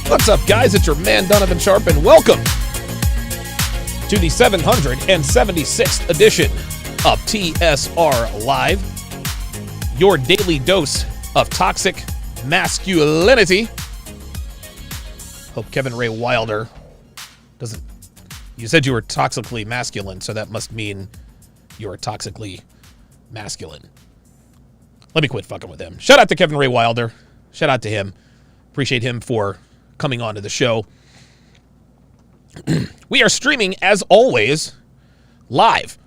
What's up, guys? It's your man, Donovan Sharp, and welcome to the 776th edition of TSR Live, your daily dose of toxic masculinity. Hope Kevin Ray Wilder doesn't... You said you were toxically masculine, so that must mean you are toxically masculine. Let me quit fucking with him. Shout out to Kevin Ray Wilder. Shout out to him. Appreciate him for coming on to the show. We are streaming, as always, live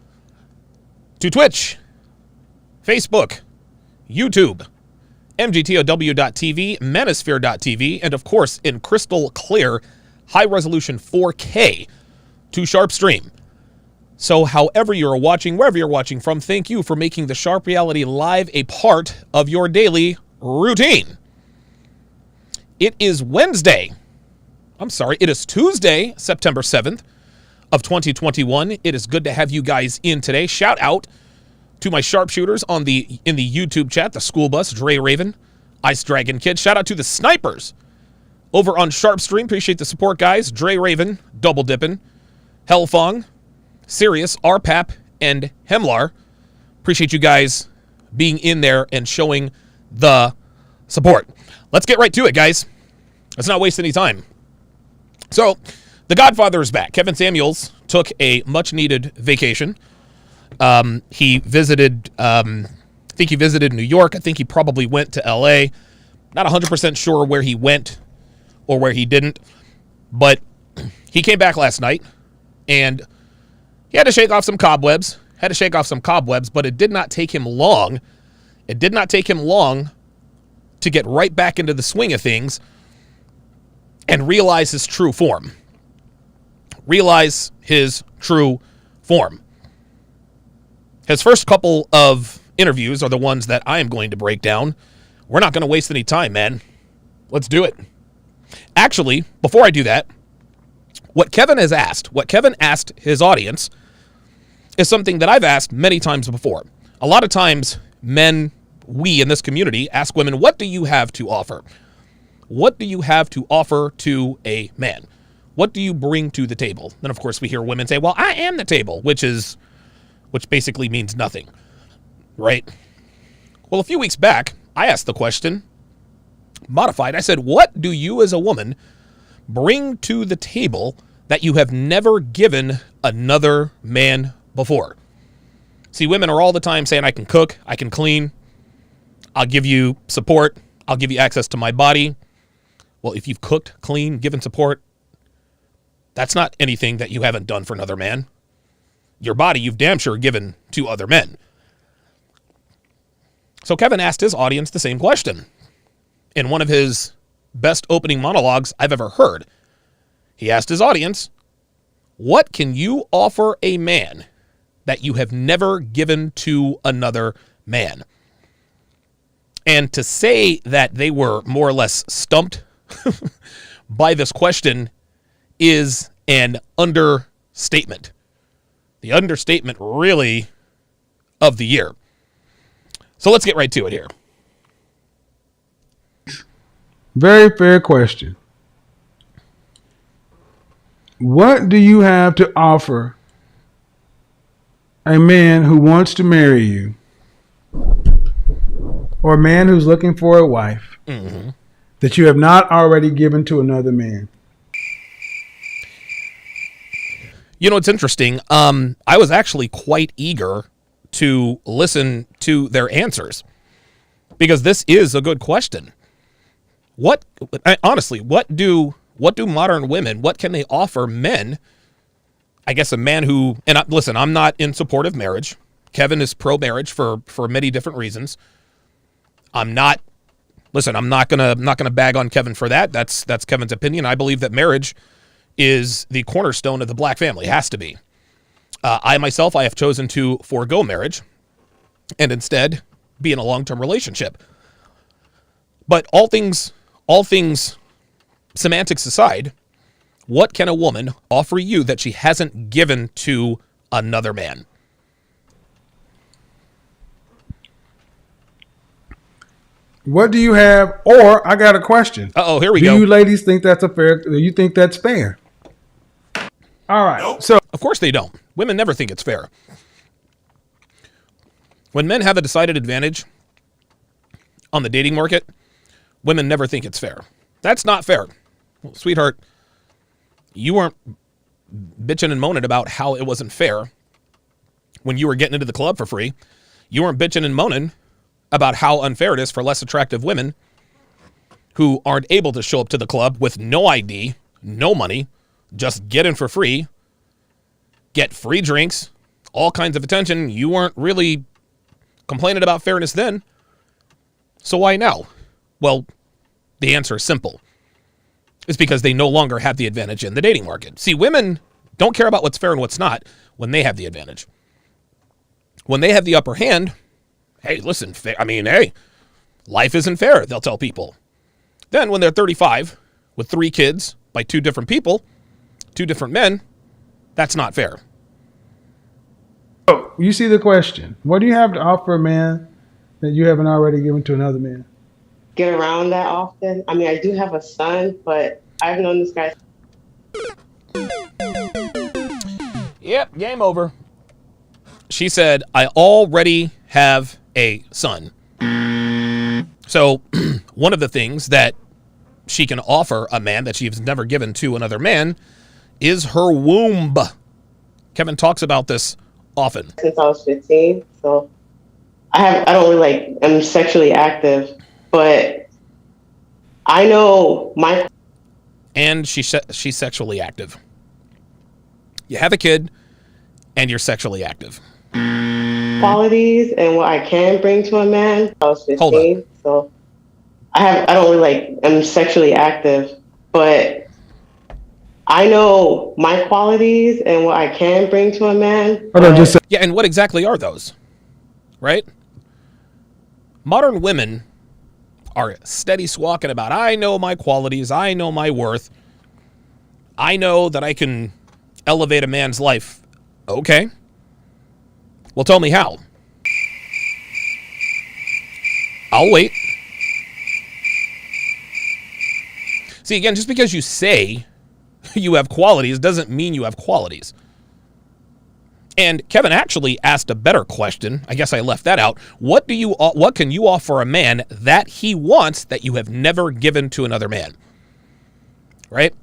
to Twitch, Facebook, YouTube, MGTOW.TV, Manosphere.tv, and of course, in crystal clear, high-resolution 4K to Sharp Stream. So however you're watching, wherever you're watching from, thank you for making the Sharp Reality Live a part of your daily routine. It is Tuesday, September 7th of 2021. It is good to have you guys in today. Shout out to my sharpshooters in the YouTube chat, the school bus, Dre Raven, Ice Dragon Kid. Shout out to the snipers over on Sharp Stream. Appreciate the support, guys. Dre Raven, Double Dippin', Hellfong, Sirius, RPAP, and Hemlar. Appreciate you guys being in there and showing the support. Let's get right to it, guys. Let's not waste any time. So, The Godfather is back. Kevin Samuels took a much-needed vacation. He visited, I think he visited New York. I think he probably went to L.A. Not 100% sure where he went or where he didn't. But he came back last night, and he had to shake off some cobwebs. But it did not take him long. To get right back into the swing of things and realize his true form. His first couple of interviews are the ones that I am going to break down. We're not going to waste any time, man. Let's do it. Actually, before I do that, what Kevin asked his audience is something that I've asked many times before. A lot of times, we in this community ask women, what do you have to offer? What do you have to offer to a man? What do you bring to the table? Then, of course, we hear women say, well, I am the table, which basically means nothing, right? Well, a few weeks back, I asked the question, modified. I said, what do you as a woman bring to the table that you have never given another man before? See, women are all the time saying, I can cook, I can clean, I'll give you support, I'll give you access to my body. Well, if you've cooked, cleaned, given support, that's not anything that you haven't done for another man. Your body, you've damn sure given to other men. So Kevin asked his audience the same question. In one of his best opening monologues I've ever heard, he asked his audience, what can you offer a man that you have never given to another man? And to say that they were more or less stumped by this question is an understatement. The understatement, really, of the year. So let's get right to it here. Very fair question. What do you have to offer a man who wants to marry you? Or a man who's looking for a wife that you have not already given to another man? You know, it's interesting. I was actually quite eager to listen to their answers because this is a good question. Honestly, what do modern women, what can they offer men? I guess a man who, listen, I'm not in support of marriage. Kevin is pro-marriage for many different reasons. I'm not gonna bag on Kevin for that. That's Kevin's opinion. I believe that marriage is the cornerstone of the black family. It has to be. I have chosen to forego marriage and instead be in a long-term relationship. But all things semantics aside, what can a woman offer you that she hasn't given to another man? What do you have? Or I got a question. Uh-oh, here we do go. Do you ladies think that's a fair? Do you think that's fair? All right. Nope. So of course they don't. Women never think it's fair. When men have a decided advantage on the dating market, women never think it's fair. That's not fair. Well, sweetheart, you weren't bitching and moaning about how it wasn't fair when you were getting into the club for free. You weren't bitching and moaning about how unfair it is for less attractive women who aren't able to show up to the club with no ID, no money, just get in for free, get free drinks, all kinds of attention. You weren't really complaining about fairness then. So why now? Well, the answer is simple. It's because they no longer have the advantage in the dating market. See, women don't care about what's fair and what's not when they have the advantage. When they have the upper hand, hey, listen, hey, life isn't fair, they'll tell people. Then when they're 35 with 3 kids by 2 different people, 2 different men, that's not fair. Oh, you see the question. What do you have to offer a man that you haven't already given to another man? Get around that often. I mean, I do have a son, but I've known this guy. Yep, game over. She said, I already have a son. So one of the things that she can offer a man that she's never given to another man is her womb. Kevin talks about this often. Since I was 15, so I'm sexually active, but I know my... And she's sexually active. You have a kid and you're sexually active. Qualities and what I can bring to a man. I was 15, so I'm sexually active, but I know my qualities and what I can bring to a man. Yeah, and what exactly are those? Right? Modern women are steady squawking about, I know my qualities, I know my worth, I know that I can elevate a man's life. Okay. Well, tell me how. I'll wait. See, again, just because you say you have qualities doesn't mean you have qualities. And Kevin actually asked a better question. I guess I left that out. What can you offer a man that he wants that you have never given to another man? Right?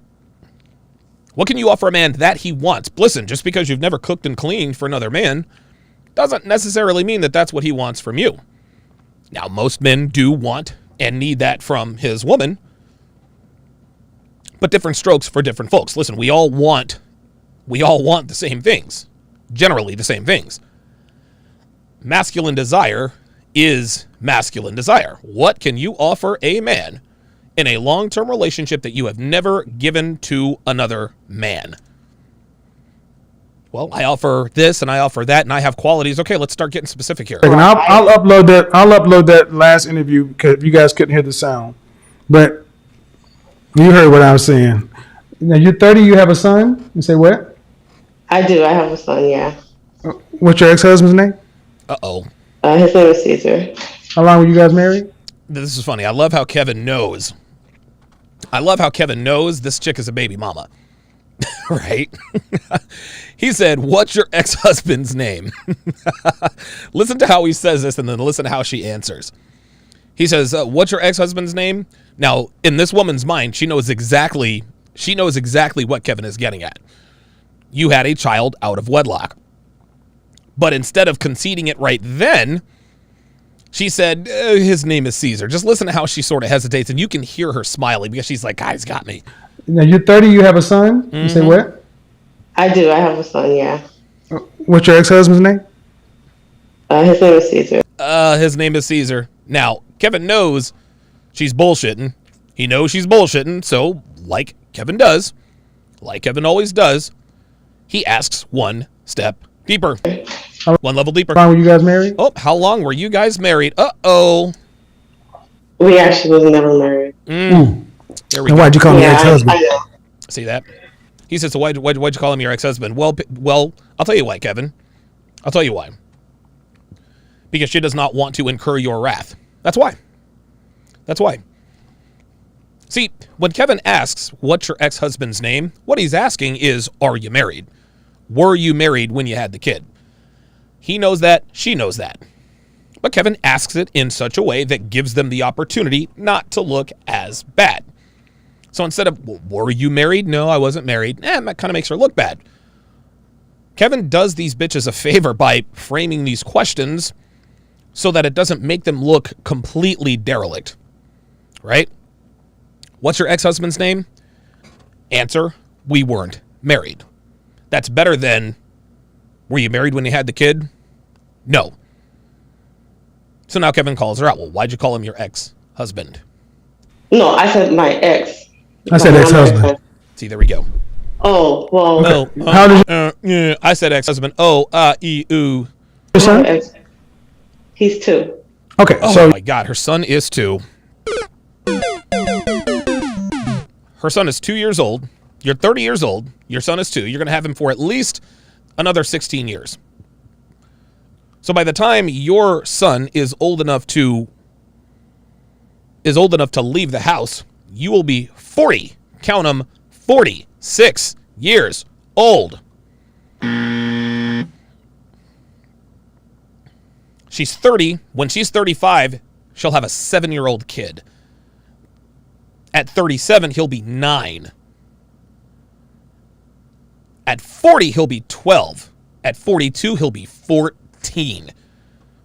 What can you offer a man that he wants? Listen, just because you've never cooked and cleaned for another man doesn't necessarily mean that that's what he wants from you. Now, most men do want and need that from his woman, but different strokes for different folks. Listen, we all want the same things, generally the same things. Masculine desire is masculine desire. What can you offer a man in a long-term relationship that you have never given to another man? Well, I offer this and I offer that and I have qualities. Okay, let's start getting specific here. I'll upload that. I'll upload that last interview because you guys couldn't hear the sound, but you heard what I was saying. Now you're 30. You have a son. You say what? I do. I have a son. Yeah. What's your ex-husband's name? Uh-oh. His name is Caesar. How long were you guys married? This is funny. I love how Kevin knows. This chick is a baby mama. Right? He said, what's your ex-husband's name? Listen to how he says this and then listen to how she answers. He says, what's your ex-husband's name? Now, in this woman's mind, she knows exactly what Kevin is getting at. You had a child out of wedlock. But instead of conceding it right then, she said, his name is Caesar. Just listen to how she sort of hesitates, and you can hear her smiling because she's like, guy's got me. Now you're 30. You have a son. Mm-hmm. You say what? I do. I have a son. Yeah. What's your ex-husband's name? His name is Caesar. His name is Caesar. Now, Kevin knows she's bullshitting. He knows she's bullshitting. So, like Kevin always does, he asks one step deeper. One level deeper. How long were you guys married? Oh, how long were you guys married? Uh-oh. We actually was never married. There we go. Why'd you call me ex-husband? I know. See that? He says, so why'd you call him your ex-husband? Well, I'll tell you why, Kevin. I'll tell you why. Because she does not want to incur your wrath. That's why. That's why. See, when Kevin asks, what's your ex-husband's name? What he's asking is, are you married? Were you married when you had the kid? He knows that. She knows that. But Kevin asks it in such a way that gives them the opportunity not to look as bad. So instead of, well, were you married? No, I wasn't married. That kind of makes her look bad. Kevin does these bitches a favor by framing these questions so that it doesn't make them look completely derelict. Right? What's your ex-husband's name? Answer, we weren't married. That's better than, were you married when you had the kid? No. So now Kevin calls her out. Well, why'd you call him your ex-husband? No, I said my ex. I said ex-husband. See, there we go. Oh, well. Oh, How did yeah, I said ex-husband. Ooh. your son? He's 2. Okay, Oh so my God, her son is 2. Her son is 2 years old. You're 30 years old. Your son is 2. You're going to have him for at least another 16 years. So by the time your son is old enough to leave the house, you will be 40. Count them, 46 years old. She's 30. When she's 35, she'll have a 7-year-old kid. At 37, he'll be 9. At 40, he'll be 12. At 42, he'll be 14.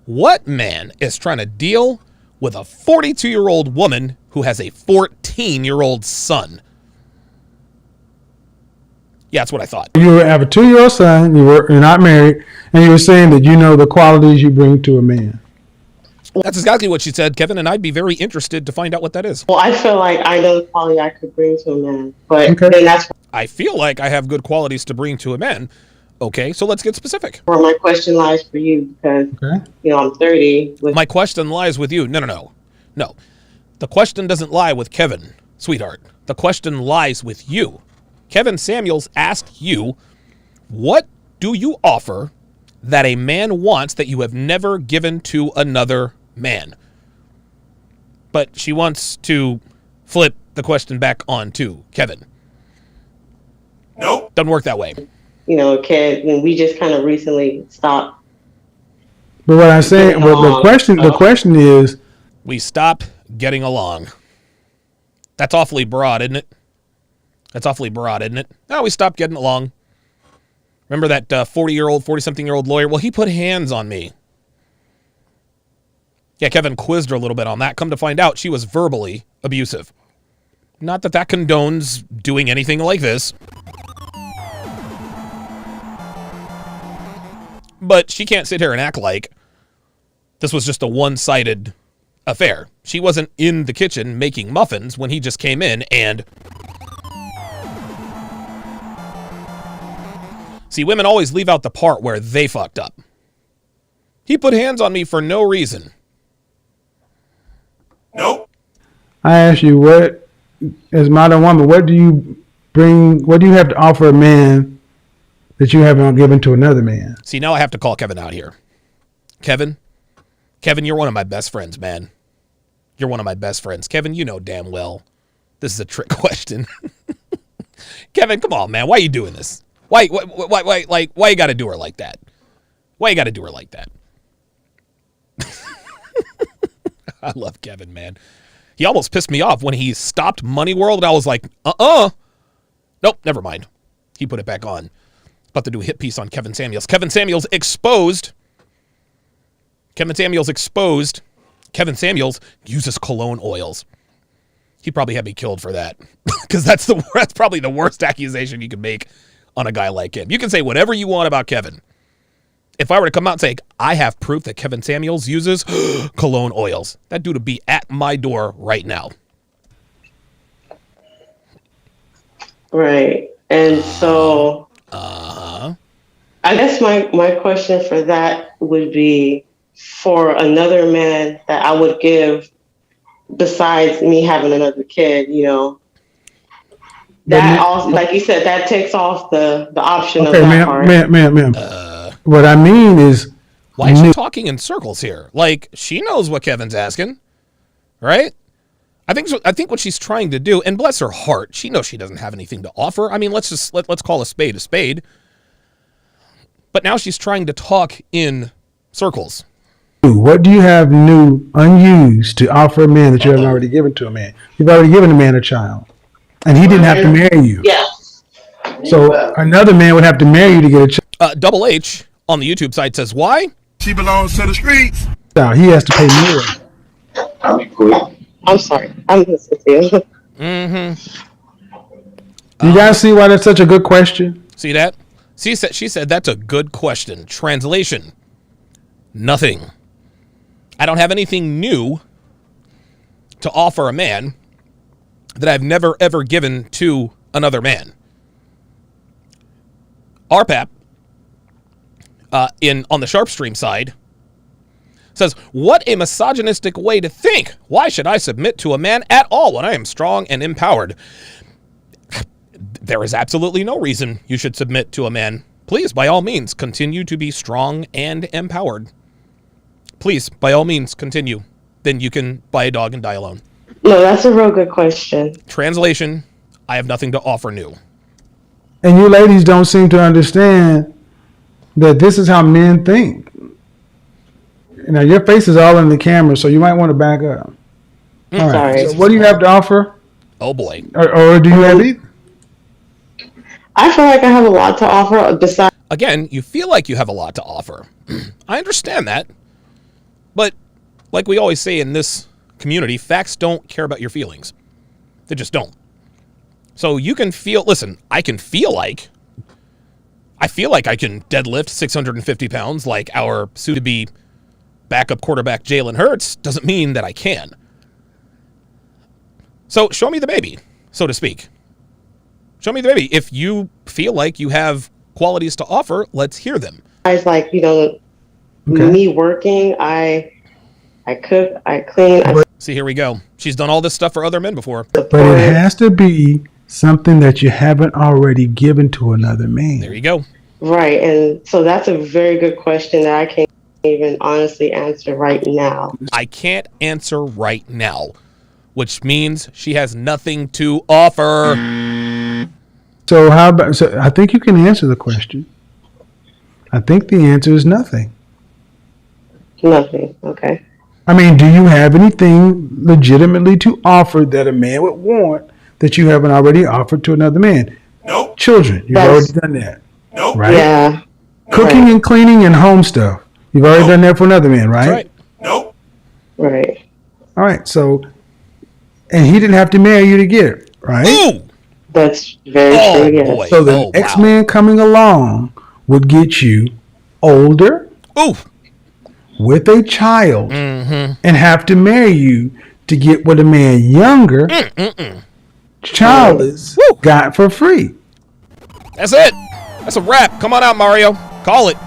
What man is trying to deal with a 42-year-old woman who has a 14-year-old son? Yeah, that's what I thought. you have a 2-year-old son, you're not married, and you were saying that you know the qualities you bring to a man. That's exactly what she said, Kevin, and I'd be very interested to find out what that is. Well, I feel like I know the quality I could bring to a man, but Okay. then that's I feel like I have good qualities to bring to a man. Okay, so let's get specific. where my question lies for you because, Okay. I'm 30. My question lies with you. No. The question doesn't lie with Kevin, sweetheart. The question lies with you. Kevin Samuels asked you, what do you offer that a man wants that you have never given to another man? But she wants to flip the question back on to Kevin. Nope. Doesn't work that way. Kid, and we just kind of recently stopped. But what I'm saying, the question is, We stop getting along. That's awfully broad, isn't it? No, we stopped getting along. Remember that 40-something-year-old lawyer? Well, he put hands on me. Yeah, Kevin quizzed her a little bit on that. Come to find out, she was verbally abusive. Not that condones doing anything like this. But she can't sit here and act like this was just a one-sided affair. She wasn't in the kitchen making muffins when he just came in and... See, women always leave out the part where they fucked up. He put hands on me for no reason. Nope. I asked you, what, as modern woman, what do you have to offer a man that you haven't given to another man? See, now I have to call Kevin out here. Kevin, you're one of my best friends, man. You're one of my best friends. Kevin, you know damn well this is a trick question. Kevin, come on, man. Why are you doing this? Why you got to do her like that? Why you got to do her like that? I love Kevin, man. He almost pissed me off when he stopped Money World. I was like, Nope, never mind. He put it back on. About to do a hit piece on Kevin Samuels. Kevin Samuels exposed. Kevin Samuels uses cologne oils. He probably had me killed for that. Because that's probably the worst accusation you can make on a guy like him. You can say whatever you want about Kevin. If I were to come out and say, I have proof that Kevin Samuels uses cologne oils, that dude would be at my door right now. Right. And so I guess my question for that would be for another man that I would give besides me having another kid, that also, like you said, that takes off the option of that part. Ma'am. What I mean is, why is she talking in circles here? Like, she knows what Kevin's asking, right? I think what she's trying to do, and bless her heart, she knows she doesn't have anything to offer. I mean, let's call a spade a spade. But now she's trying to talk in circles. What do you have new, unused to offer a man that you haven't already given to a man? You've already given a man a child, and he didn't have to marry you. Yeah. So another man would have to marry you to get a child. Double H on the YouTube side says, why? She belongs to the streets. He has to pay more. I'll be cool. I'm sorry. I'm listening to you. You guys see why that's such a good question? See that? She said that's a good question. Translation: nothing. I don't have anything new to offer a man that I've never ever given to another man. RPAP on the Sharpstream side says, what a misogynistic way to think. Why should I submit to a man at all when I am strong and empowered? There is absolutely no reason you should submit to a man. Please, by all means, continue to be strong and empowered. Please, by all means, continue. Then you can buy a dog and die alone. No, that's a real good question. Translation: I have nothing to offer new. And you ladies don't seem to understand that this is how men think. Now, your face is all in the camera, so you might want to back up. All right. Sorry. So what do you have to offer? Oh boy. Or do you have either? I feel like I have a lot to offer besides. Again, you feel like you have a lot to offer. I understand that. But like we always say in this community, facts don't care about your feelings. They just don't. So you can feel, listen, I feel like I can deadlift 650 pounds like our soon-to-be backup quarterback Jalen Hurts. Doesn't mean that I can. So show me the baby, so to speak. Show me the baby. If you feel like you have qualities to offer, let's hear them. Like, me working, I cook, I clean, I See, here we go. She's done all this stuff for other men before. But it has to be something that you haven't already given to another man. There you go. Right. And so that's a very good question that I can't even honestly answer right now. I can't answer right now, which means she has nothing to offer. So how about? So I think you can answer the question. I think the answer is nothing. Nothing. Okay. I mean, do you have anything legitimately to offer that a man would want that you haven't already offered to another man? Nope. Children, you've already done that, Nope. right? Yeah. Cooking and cleaning and home stuff, you've already done that for another man, right? That's right. Nope. Right. All right. So, and he didn't have to marry you to get it, right? Ooh! That's very Oh, true. Yes. boy. So the Oh, next wow. man coming along would get you older Ooh! with a child Mm-hmm. and have to marry you to get what a man younger, childless, Woo. got for free. That's it. That's a wrap. Come on out, Mario. Call it.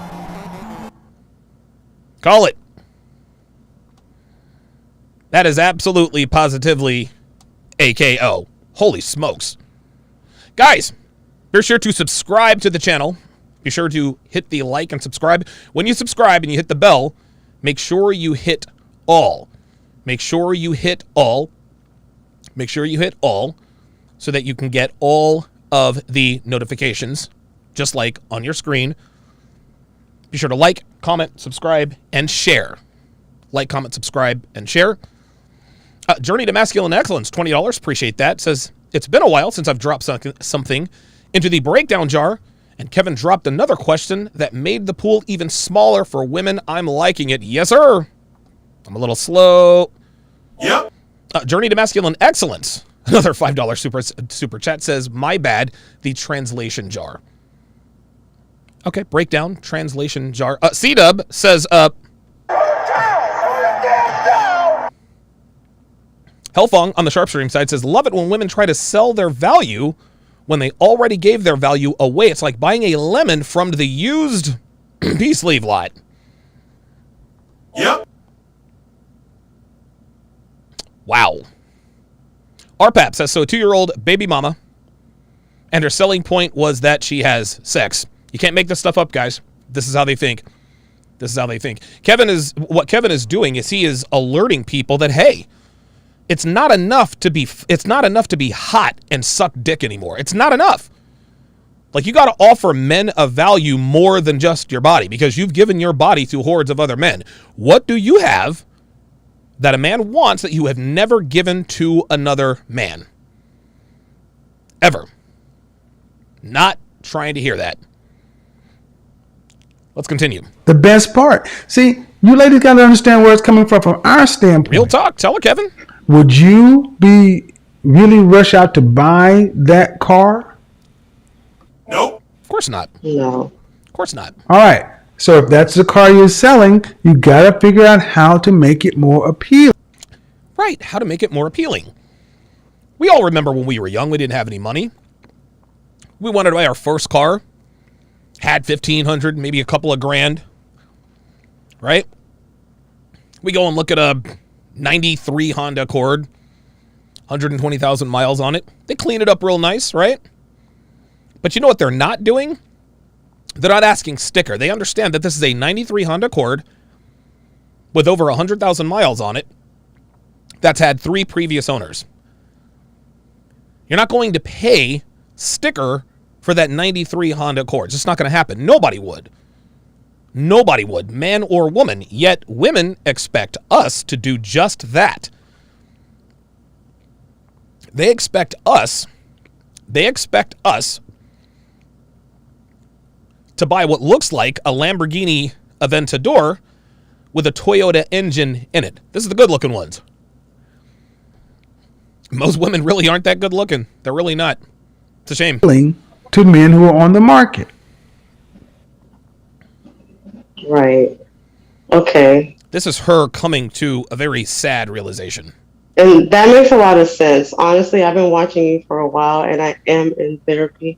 Call it. That is absolutely, positively AKO. Holy smokes. Guys, be sure to subscribe to the channel. Be sure to hit the like and subscribe. When you subscribe and you hit the bell, make sure you hit all. Make sure you hit all. Make sure you hit all so that you can get all of the notifications, just like on your screen. Be sure to like, comment, subscribe, and share. Like, comment, subscribe, and share. Journey to Masculine Excellence, $20. Appreciate that. Says, it's been a while since I've dropped something into the breakdown jar, and Kevin dropped another question that made the pool even smaller for women. I'm liking it. Yes, sir. I'm a little slow. Yep. Journey to Masculine Excellence. Another $5 super chat says, my bad, the translation jar. Okay, breakdown, translation jar. C-Dub says, Hellfong on the Sharpstream side says, love it when women try to sell their value when they already gave their value away. It's like buying a lemon from the used peace leave lot. Yep. Wow. RPAP says, so a 2-year-old baby mama, and her selling point was that she has sex. You can't make this stuff up, guys. This is how they think. This is how they think. What Kevin is doing is he is alerting people that, hey, It's not enough to be hot and suck dick anymore. It's not enough. Like, you got to offer men of value more than just your body, because you've given your body to hordes of other men. What do you have that a man wants that you have never given to another man? Ever. Not trying to hear that. Let's continue. The best part. See, you ladies got to understand where it's coming from our standpoint. Real talk. Tell her, Kevin. Would you be really rush out to buy that car? Nope. Of course not. No. Of course not. All right. So if that's the car you're selling, you got to figure out how to make it more appealing. Right. How to make it more appealing. We all remember when we were young, we didn't have any money. We wanted to buy our first car. Had $1,500, maybe a couple of grand. Right? We go and look at a 93 Honda Accord. 120,000 miles on it. They clean it up real nice, right? But you know what they're not doing? They're not asking sticker. They understand that this is a 93 Honda Accord with over 100,000 miles on it that's had 3 previous owners. You're not going to pay sticker for that 93 Honda Accord. It's just not going to happen. Nobody would. Nobody would, man or woman. Yet women expect us to do just that. They expect us to buy what looks like a Lamborghini Aventador with a Toyota engine in it. This is the good-looking ones. Most women really aren't that good-looking. They're really not. It's a shame. To men who are on the market. Right. Okay. This is her coming to a very sad realization. And that makes a lot of sense. Honestly, I've been watching you for a while, and I am in therapy.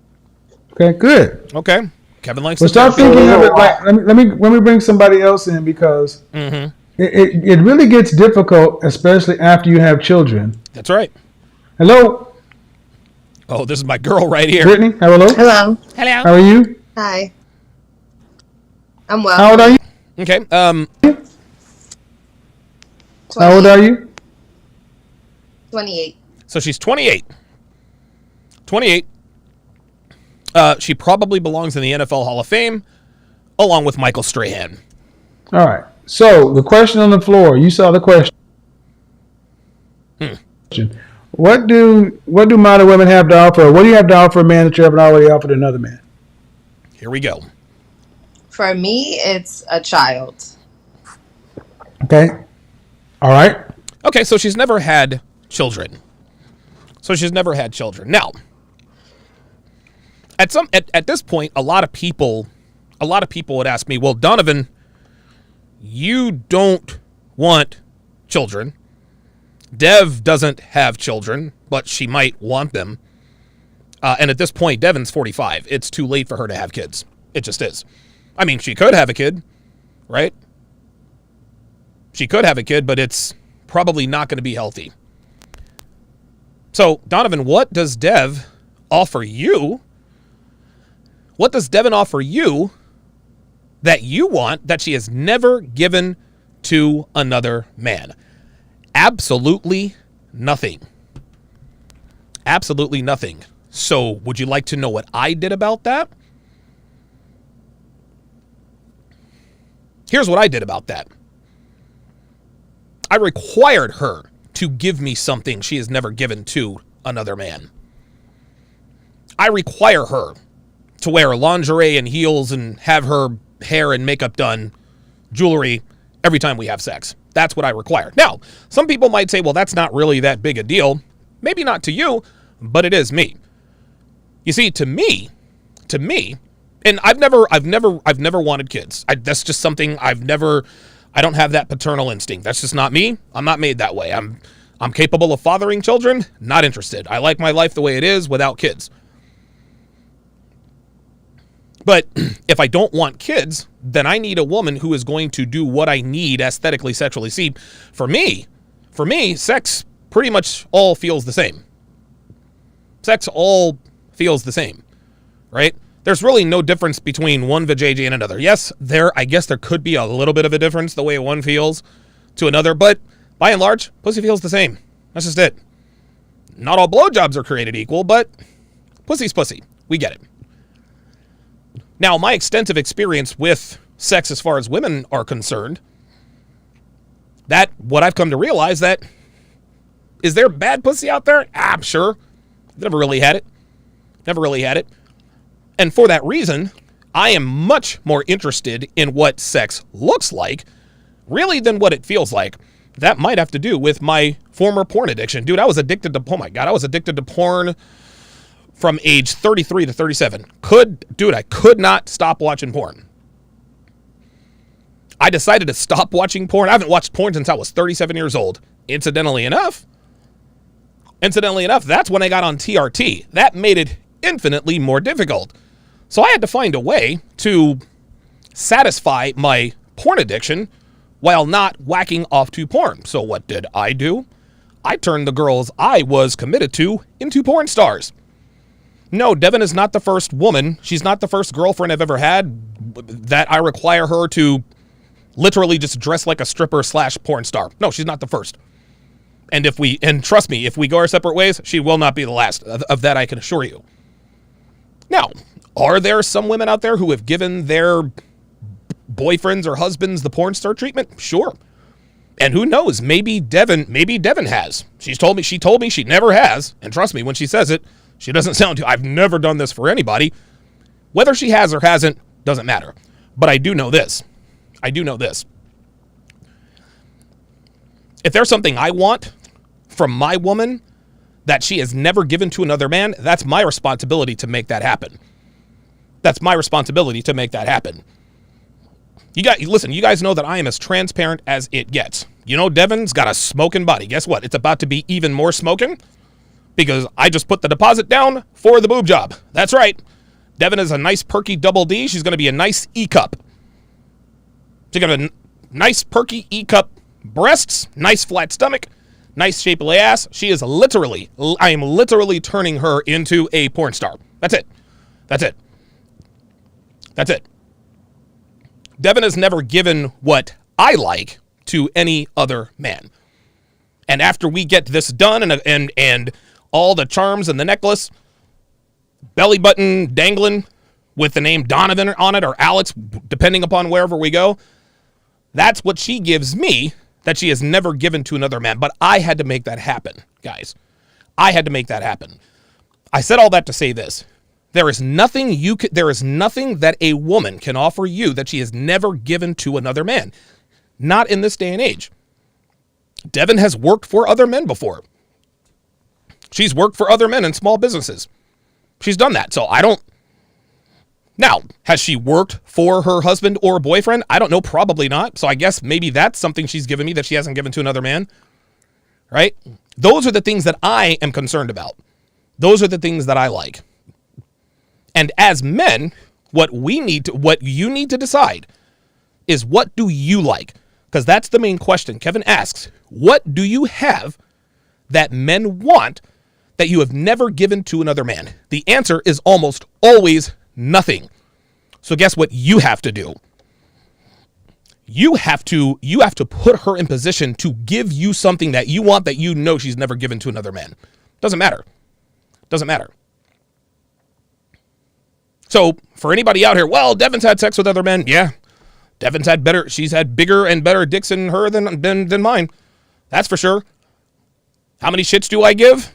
Okay, good. Okay. Kevin likes Well, to start thinking of it like, let me bring somebody else in, because it really gets difficult, especially after you have children. That's right. Hello, Oh, this is my girl right here. Brittany. Hello. Hello. Hello. How are you? Hi. I'm well. How old are you? Okay. 20, How old are you? 28. So she's 28. 28. She probably belongs in the NFL Hall of Fame, along with Michael Strahan. All right. So the question on the floor. You saw the question. What do modern women have to offer? What do you have to offer a man that you haven't already offered another man? Here we go. For me, it's a child. Okay. All right. Okay, so she's never had children. Now, at this point, a lot of people would ask me, "Well, Donovan, you don't want children. Dev doesn't have children, but she might want them. And at this point, Devon's 45. It's too late for her to have kids. It just is. I mean, she could have a kid, right? She could have a kid, but it's probably not going to be healthy. So, Donovan, what does Dev offer you? What does Devon offer you that you want that she has never given to another man? Absolutely nothing. Absolutely nothing. So, would you like to know what I did about that? Here's what I did about that. I required her to give me something she has never given to another man. I require her to wear lingerie and heels and have her hair and makeup done, jewelry, every time we have sex. That's what I require. Now, some people might say, well, that's not really that big a deal. Maybe not to you, but it is me. You see, to me, and I've never wanted kids. That's just something I don't have that paternal instinct. That's just not me. I'm not made that way. I'm capable of fathering children, not interested. I like my life the way it is without kids. But if I don't want kids, then I need a woman who is going to do what I need aesthetically, sexually. See, for me, sex pretty much all feels the same. Sex all feels the same, right? There's really no difference between one vajayjay and another. Yes, I guess there could be a little bit of a difference the way one feels to another, but by and large, pussy feels the same. That's just it. Not all blowjobs are created equal, but pussy's pussy. We get it. Now, my extensive experience with sex as far as women are concerned, that what I've come to realize that, is there bad pussy out there? I'm sure. Never really had it. Never really had it. And for that reason, I am much more interested in what sex looks like, really, than what it feels like. That might have to do with my former porn addiction. Dude, I was addicted to, oh my God, I was addicted to porn from age 33 to 37. I could not stop watching porn. I decided to stop watching porn. I haven't watched porn since I was 37 years old. Incidentally enough, that's when I got on TRT. That made it infinitely more difficult. So I had to find a way to satisfy my porn addiction while not whacking off to porn. So what did I do? I turned the girls I was committed to into porn stars. No, Devin is not the first woman. She's not the first girlfriend I've ever had that I require her to literally just dress like a stripper / porn star. No, she's not the first. And trust me, if we go our separate ways, she will not be the last. Of that I can assure you. Now, are there some women out there who have given their boyfriends or husbands the porn star treatment? Sure. And who knows, maybe Devin has. She told me she never has. And trust me, when she says it, she doesn't sound too, I've never done this for anybody. Whether she has or hasn't, doesn't matter. But I do know this. If there's something I want from my woman that she has never given to another man, that's my responsibility to make that happen. You guys know that I am as transparent as it gets. You know, Devin's got a smoking body. Guess what? It's about to be even more smoking because I just put the deposit down for the boob job. That's right. Devin is a nice perky double D. She's going to be a nice E cup. She's got a nice perky E cup breasts, nice flat stomach, nice shapely ass. I am literally turning her into a porn star. That's it. Devin has never given what I like to any other man. And after we get this done and all the charms and the necklace, belly button dangling with the name Donovan on it or Alex, depending upon wherever we go, that's what she gives me that she has never given to another man. But I had to make that happen, guys. I had to make that happen. I said all that to say this. There is nothing that a woman can offer you that she has never given to another man. Not in this day and age. Devin has worked for other men before. She's worked for other men in small businesses. She's done that. So now, has she worked for her husband or boyfriend? I don't know. Probably not. So I guess maybe that's something she's given me that she hasn't given to another man. Right? Those are the things that I am concerned about. Those are the things that I like. And as men, what you need to decide is, what do you like? Because that's the main question. Kevin asks, what do you have that men want that you have never given to another man? The answer is almost always nothing. So guess what you have to do? You have to put her in position to give you something that you want that you know she's never given to another man. Doesn't matter. So for anybody out here, well, Devin's had sex with other men. Yeah. She's had bigger and better dicks in her than mine. That's for sure. How many shits do I give?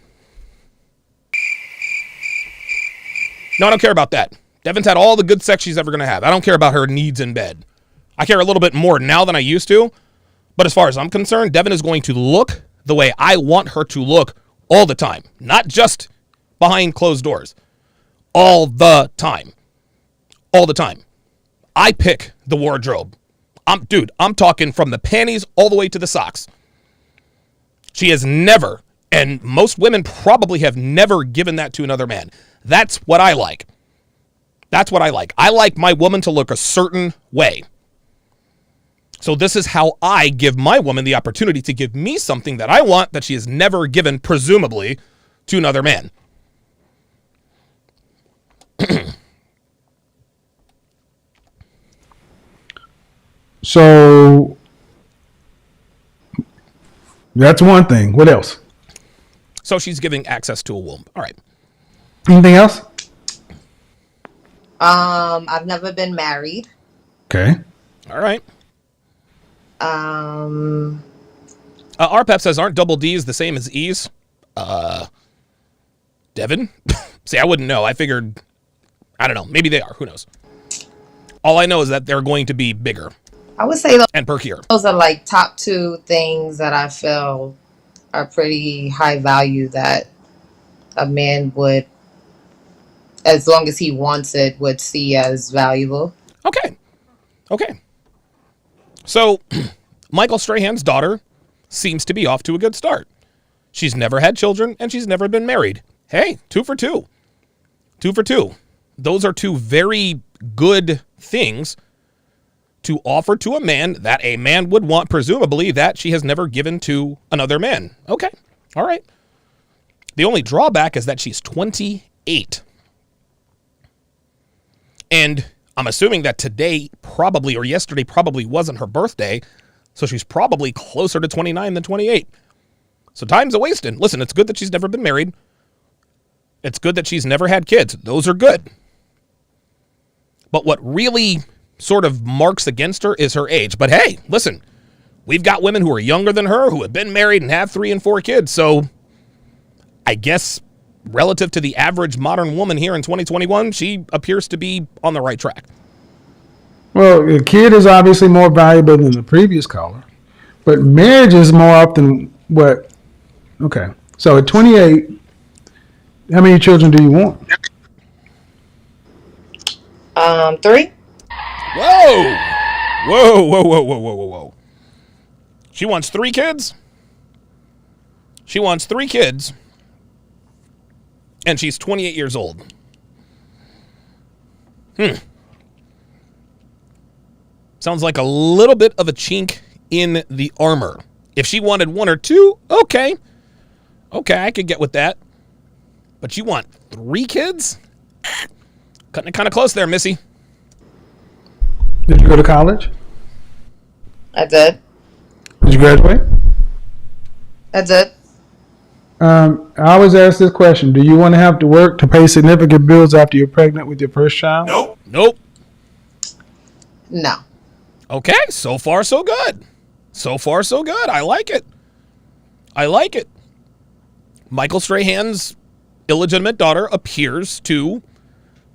No, I don't care about that. Devin's had all the good sex she's ever going to have. I don't care about her needs in bed. I care a little bit more now than I used to. But as far as I'm concerned, Devin is going to look the way I want her to look all the time. Not just behind closed doors. All the time. I pick the wardrobe. I'm talking from the panties all the way to the socks. She has never, and most women probably have never given that to another man. That's what I like. I like my woman to look a certain way. So this is how I give my woman the opportunity to give me something that I want that she has never given, presumably, to another man. So that's one thing. What else? So she's giving access to a womb. All right. Anything else? I've never been married. Okay. All right. Um, RPEP says, aren't double D's the same as E's? Devin? See, I wouldn't know. I figured, I don't know. Maybe they are. Who knows? All I know is that they're going to be bigger I would say and perkier. those are like top two things that I feel are pretty high value that a man would, as long as he wants it, would see as valuable. Okay. Okay. So, Michael Strahan's daughter seems to be off to a good start. She's never had children, and she's never been married. Hey, 2 for 2. 2 for 2. Those are two very good things to offer to a man that a man would want, presumably, that she has never given to another man. Okay. All right. The only drawback is that she's 28. And I'm assuming that today probably, or yesterday probably wasn't her birthday, so she's probably closer to 29 than 28. So time's a wasting. Listen, it's good that she's never been married. It's good that she's never had kids. Those are good. But what really sort of marks against her is her age. But hey, listen, we've got women who are younger than her who have been married and have 3 and 4 kids. So I guess relative to the average modern woman here in 2021, she appears to be on the right track. Well, a kid is obviously more valuable than the previous caller, but marriage is more often what? Okay. So at 28, how many children do you want? 3. Whoa! Whoa, whoa, whoa, whoa, whoa, whoa, whoa. She wants 3 kids? She wants 3 kids. And she's 28 years old. Sounds like a little bit of a chink in the armor. If she wanted 1 or 2, okay. Okay, I could get with that. But you want 3 kids? Cutting it kind of close there, Missy. Did you go to college? I did. Did you graduate? I did. I always ask this question. Do you want to have to work to pay significant bills after you're pregnant with your first child? Nope. Nope. No. Okay, so far so good. So far so good. I like it. I like it. Michael Strahan's illegitimate daughter appears to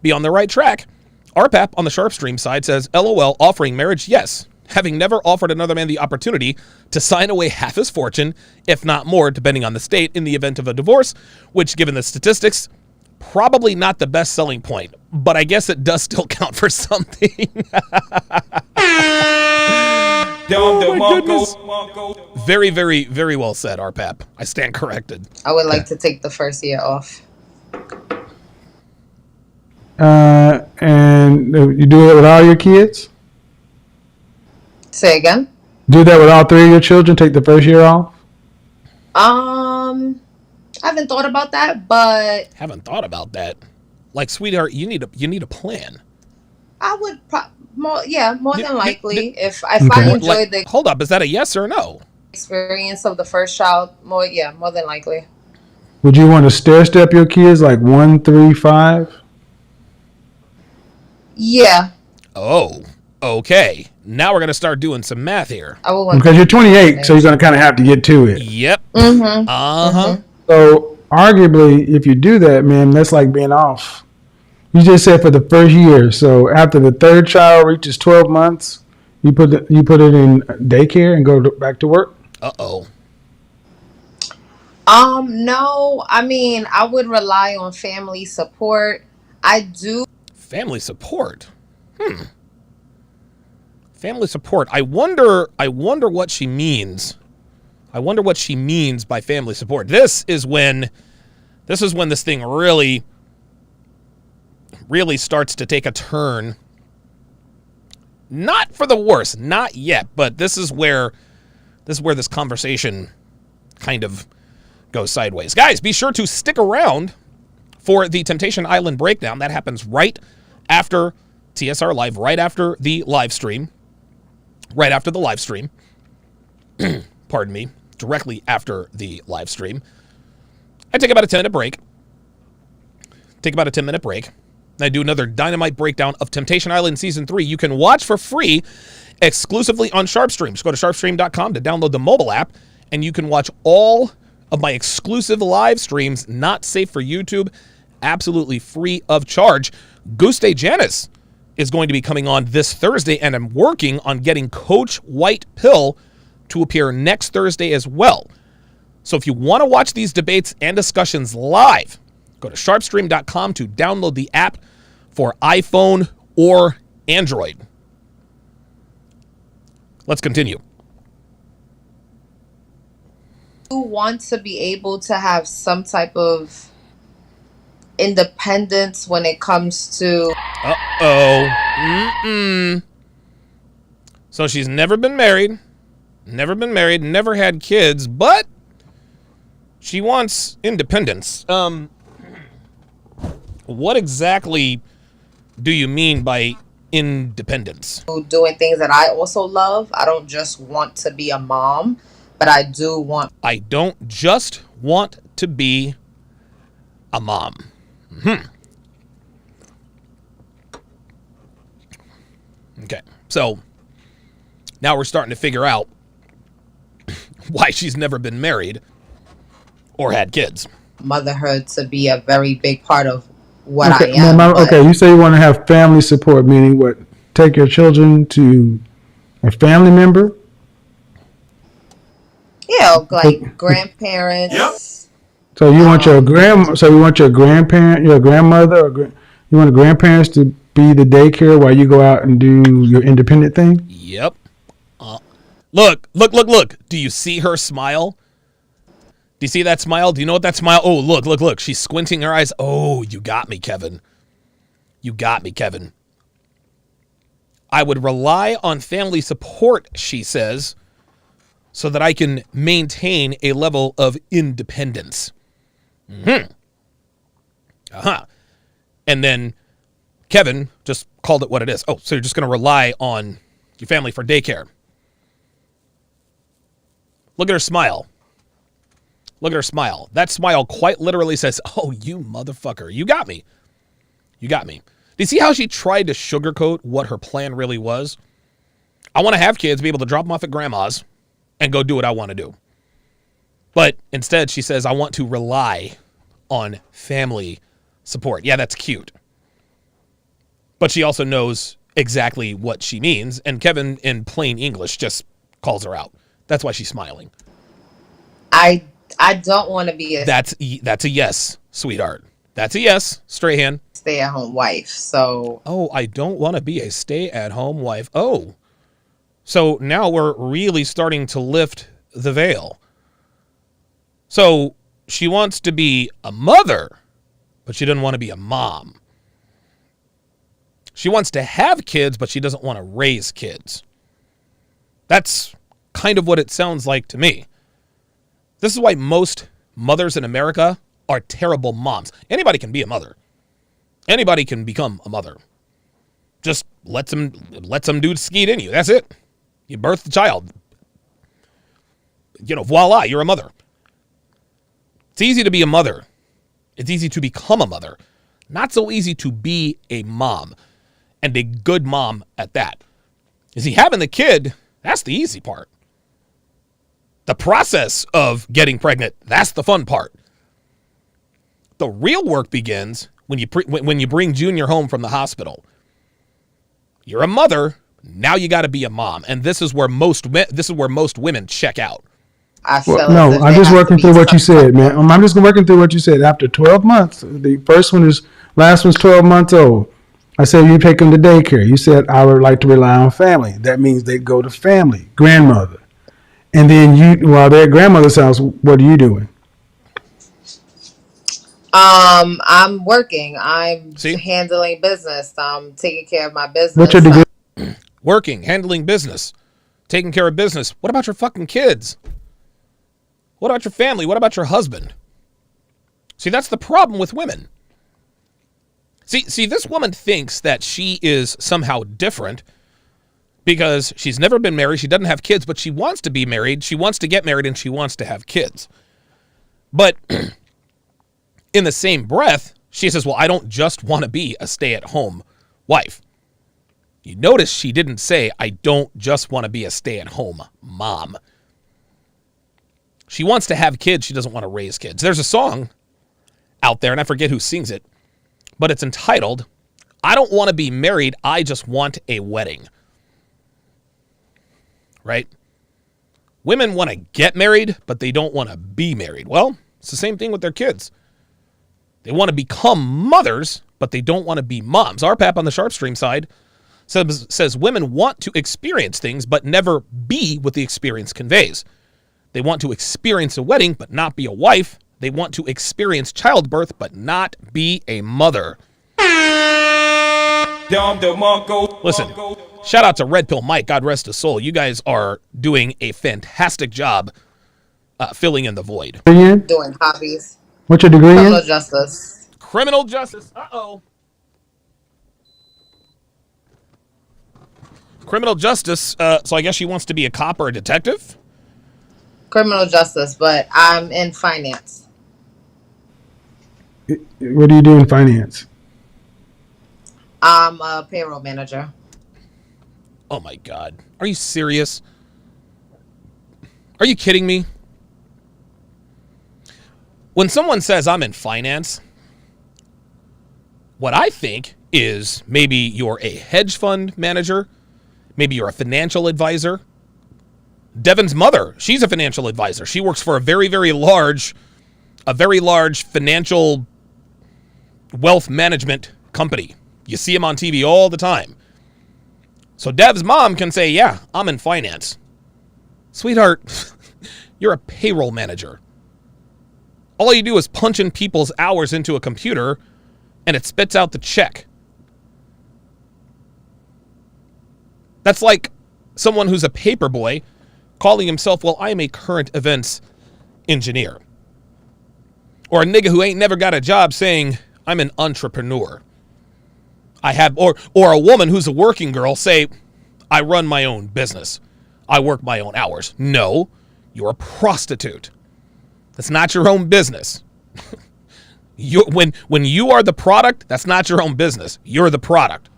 be on the right track. RPAP on the Sharpstream side says, LOL, offering marriage, yes. Having never offered another man the opportunity to sign away half his fortune, if not more, depending on the state, in the event of a divorce, which, given the statistics, probably not the best selling point, but I guess it does still count for something. Oh my goodness. Very, very, very well said, RPAP. I stand corrected. I would like to take the first year off. And you do it with all your kids? Say again? Do that with all 3 of your children? Take the first year off? I haven't thought about that, but Haven't thought about that. Like, sweetheart, you need a plan. I would more than likely if I Okay. enjoyed Like, the hold up, is that a yes or a no? experience of the first child, more than likely. Would you want to stair step your kids like 1, 3, 5? Yeah, Oh, okay. Now we're going to start doing some math here. I would want. Because you're 28, so you're going to kind of have to get to it. Yep. Mm-hmm. Uh-huh. So arguably, if you do that, man, that's like being off. You just said for the first year. So after the 3rd child reaches 12 months, you put it in daycare and go back to work. Uh-oh. No, I mean, I would rely on family support. I do. Family support. Family support. I wonder what she means. I wonder what she means by family support. This is when this thing really starts to take a turn. Not for the worse, not yet, but this is where this conversation kind of goes sideways. Guys, be sure to stick around for the Temptation Island breakdown. That happens right after TSR Live, right after the live stream. Pardon me, directly after the live stream. I take about a 10-minute break. I do another dynamite breakdown of Temptation Island Season 3. You can watch for free exclusively on SharpStream. Just go to sharpstream.com to download the mobile app, and you can watch all of my exclusive live streams, not safe for YouTube, absolutely free of charge. Guste Janis is going to be coming on this Thursday, and I'm working on getting Coach White Pill to appear next Thursday as well. So if you want to watch these debates and discussions live, go to sharpstream.com to download the app for iPhone or Android. Let's continue. You want to be able to have some type of independence when it comes to So she's never been married, never had kids, but she wants independence. What exactly do you mean by independence? doing things that I also love. I don't just want to be a mom, but I do want. I don't just want to be a mom. Okay, so now we're starting to figure out why she's never been married or had kids. Motherhood to be a very big part of what Okay, I am. ma'am, but okay, you say you want to have family support, meaning what? Take your children to a family member? yeah, like grandparents. So you want your grandparent, your grandmother, you want the grandparents to be the daycare while you go out and do your independent thing? Yep. Look. Do you see her smile? Do you see that smile? Do you know what that smile? Oh, look. She's squinting her eyes. Oh, you got me, Kevin. I would rely on family support, she says, so that I can maintain a level of independence. And then Kevin just called it what it is. Oh, so you're just going to rely on your family for daycare. Look at her smile. That smile quite literally says, oh, you motherfucker. You got me. Do you see how she tried to sugarcoat what her plan really was? I want to have kids, be able to drop them off at grandma's and go do what I want to do. But instead, she says, I want to rely on family support. Yeah, that's cute. But she also knows exactly what she means. And Kevin, in plain English, just calls her out. That's why she's smiling. I don't want to be a That's a yes, sweetheart. That's a yes, Strahan. stay-at-home wife. So Oh, I don't want to be a stay-at-home wife. Oh. So now we're really starting to lift the veil. So she wants to be a mother, but she doesn't want to be a mom. She wants to have kids, but she doesn't want to raise kids. That's kind of what it sounds like to me. This is why most mothers in America are terrible moms. Anybody can be a mother. Anybody can become a mother. Just let some dude skeet in you. That's it. You birth the child. Voila, you're a mother. It's easy to be a mother. It's easy to become a mother. Not so easy to be a mom, and a good mom at that. You see, having the kid, that's the easy part. The process of getting pregnant, that's the fun part. The real work begins when you bring Junior home from the hospital. You're a mother, now you got to be a mom, and this is where most women check out. I feel No, as if I'm they just have to working be through what you some said, type man. of- I'm just working through what you said. After 12 months, the last one's 12 months old. I said you take them to daycare. You said I would like to rely on family. That means they go to family, grandmother. And then while they're at grandmother's house, what are you doing? I'm working. I'm See? handling business. I'm taking care of my business. What's your degree? Working, handling business, taking care of business. What about your fucking kids? What about your family? What about your husband? See, that's the problem with women. See, this woman thinks that she is somehow different because she's never been married, she doesn't have kids, but she wants to be married, she wants to get married, and she wants to have kids. But In the same breath, she says, well, I don't just want to be a stay-at-home wife. You notice she didn't say, I don't just want to be a stay-at-home mom. She wants to have kids. She doesn't want to raise kids. There's a song out there, and I forget who sings it, but it's entitled, I don't want to be married. I just want a wedding. Right? Women want to get married, but they don't want to be married. Well, it's the same thing with their kids. They want to become mothers, but they don't want to be moms. Our Pap on the Sharpstream side says women want to experience things, but never be what the experience conveys. They want to experience a wedding, but not be a wife. They want to experience childbirth, but not be a mother. Listen, shout out to Red Pill Mike, God rest his soul. You guys are doing a fantastic job filling in the void. Doing hobbies. What's your degree Criminal in? justice. Criminal justice. Uh-oh. Criminal justice. So I guess she wants to be a cop or a detective? Criminal justice, but I'm in finance. What do you do in finance? I'm a payroll manager. Oh my God. Are you serious? Are you kidding me? When someone says I'm in finance, what I think is maybe you're a hedge fund manager, maybe you're a financial advisor. Devin's mother, she's a financial advisor. She works for a very, very large financial wealth management company. You see him on TV all the time. So Dev's mom can say, yeah, I'm in finance. Sweetheart, you're a payroll manager. All you do is punch in people's hours into a computer and it spits out the check. That's like someone who's a paper boy calling himself, well, I am a current events engineer. Or a nigga who ain't never got a job saying, I'm an entrepreneur. Or a woman who's a working girl say, I run my own business. I work my own hours. No, you're a prostitute. That's not your own business. When you are the product, that's not your own business. You're the product.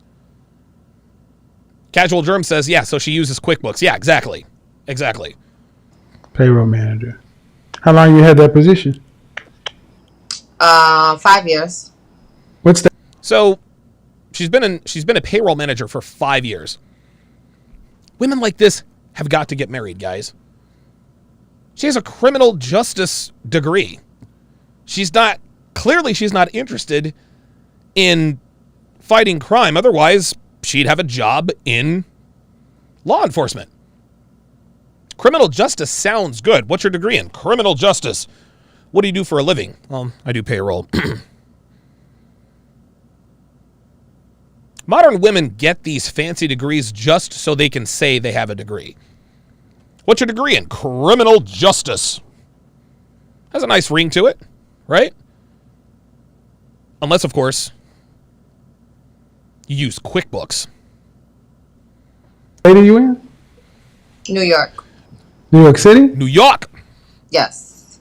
Casual Germ says, yeah, so she uses QuickBooks. Yeah, exactly. Exactly. Payroll manager. How long you had that position? 5 years. What's that? So she's been a payroll manager for 5 years. Women like this have got to get married, guys. She has a criminal justice degree. Clearly she's not interested in fighting crime. Otherwise, she'd have a job in law enforcement. Criminal justice sounds good. What's your degree in? Criminal justice. What do you do for a living? I do payroll. Modern women get these fancy degrees just so they can say they have a degree. What's your degree in? Criminal justice. Has a nice ring to it, right? Unless, of course, you use QuickBooks. State are you in? New York. New York City? New York. Yes.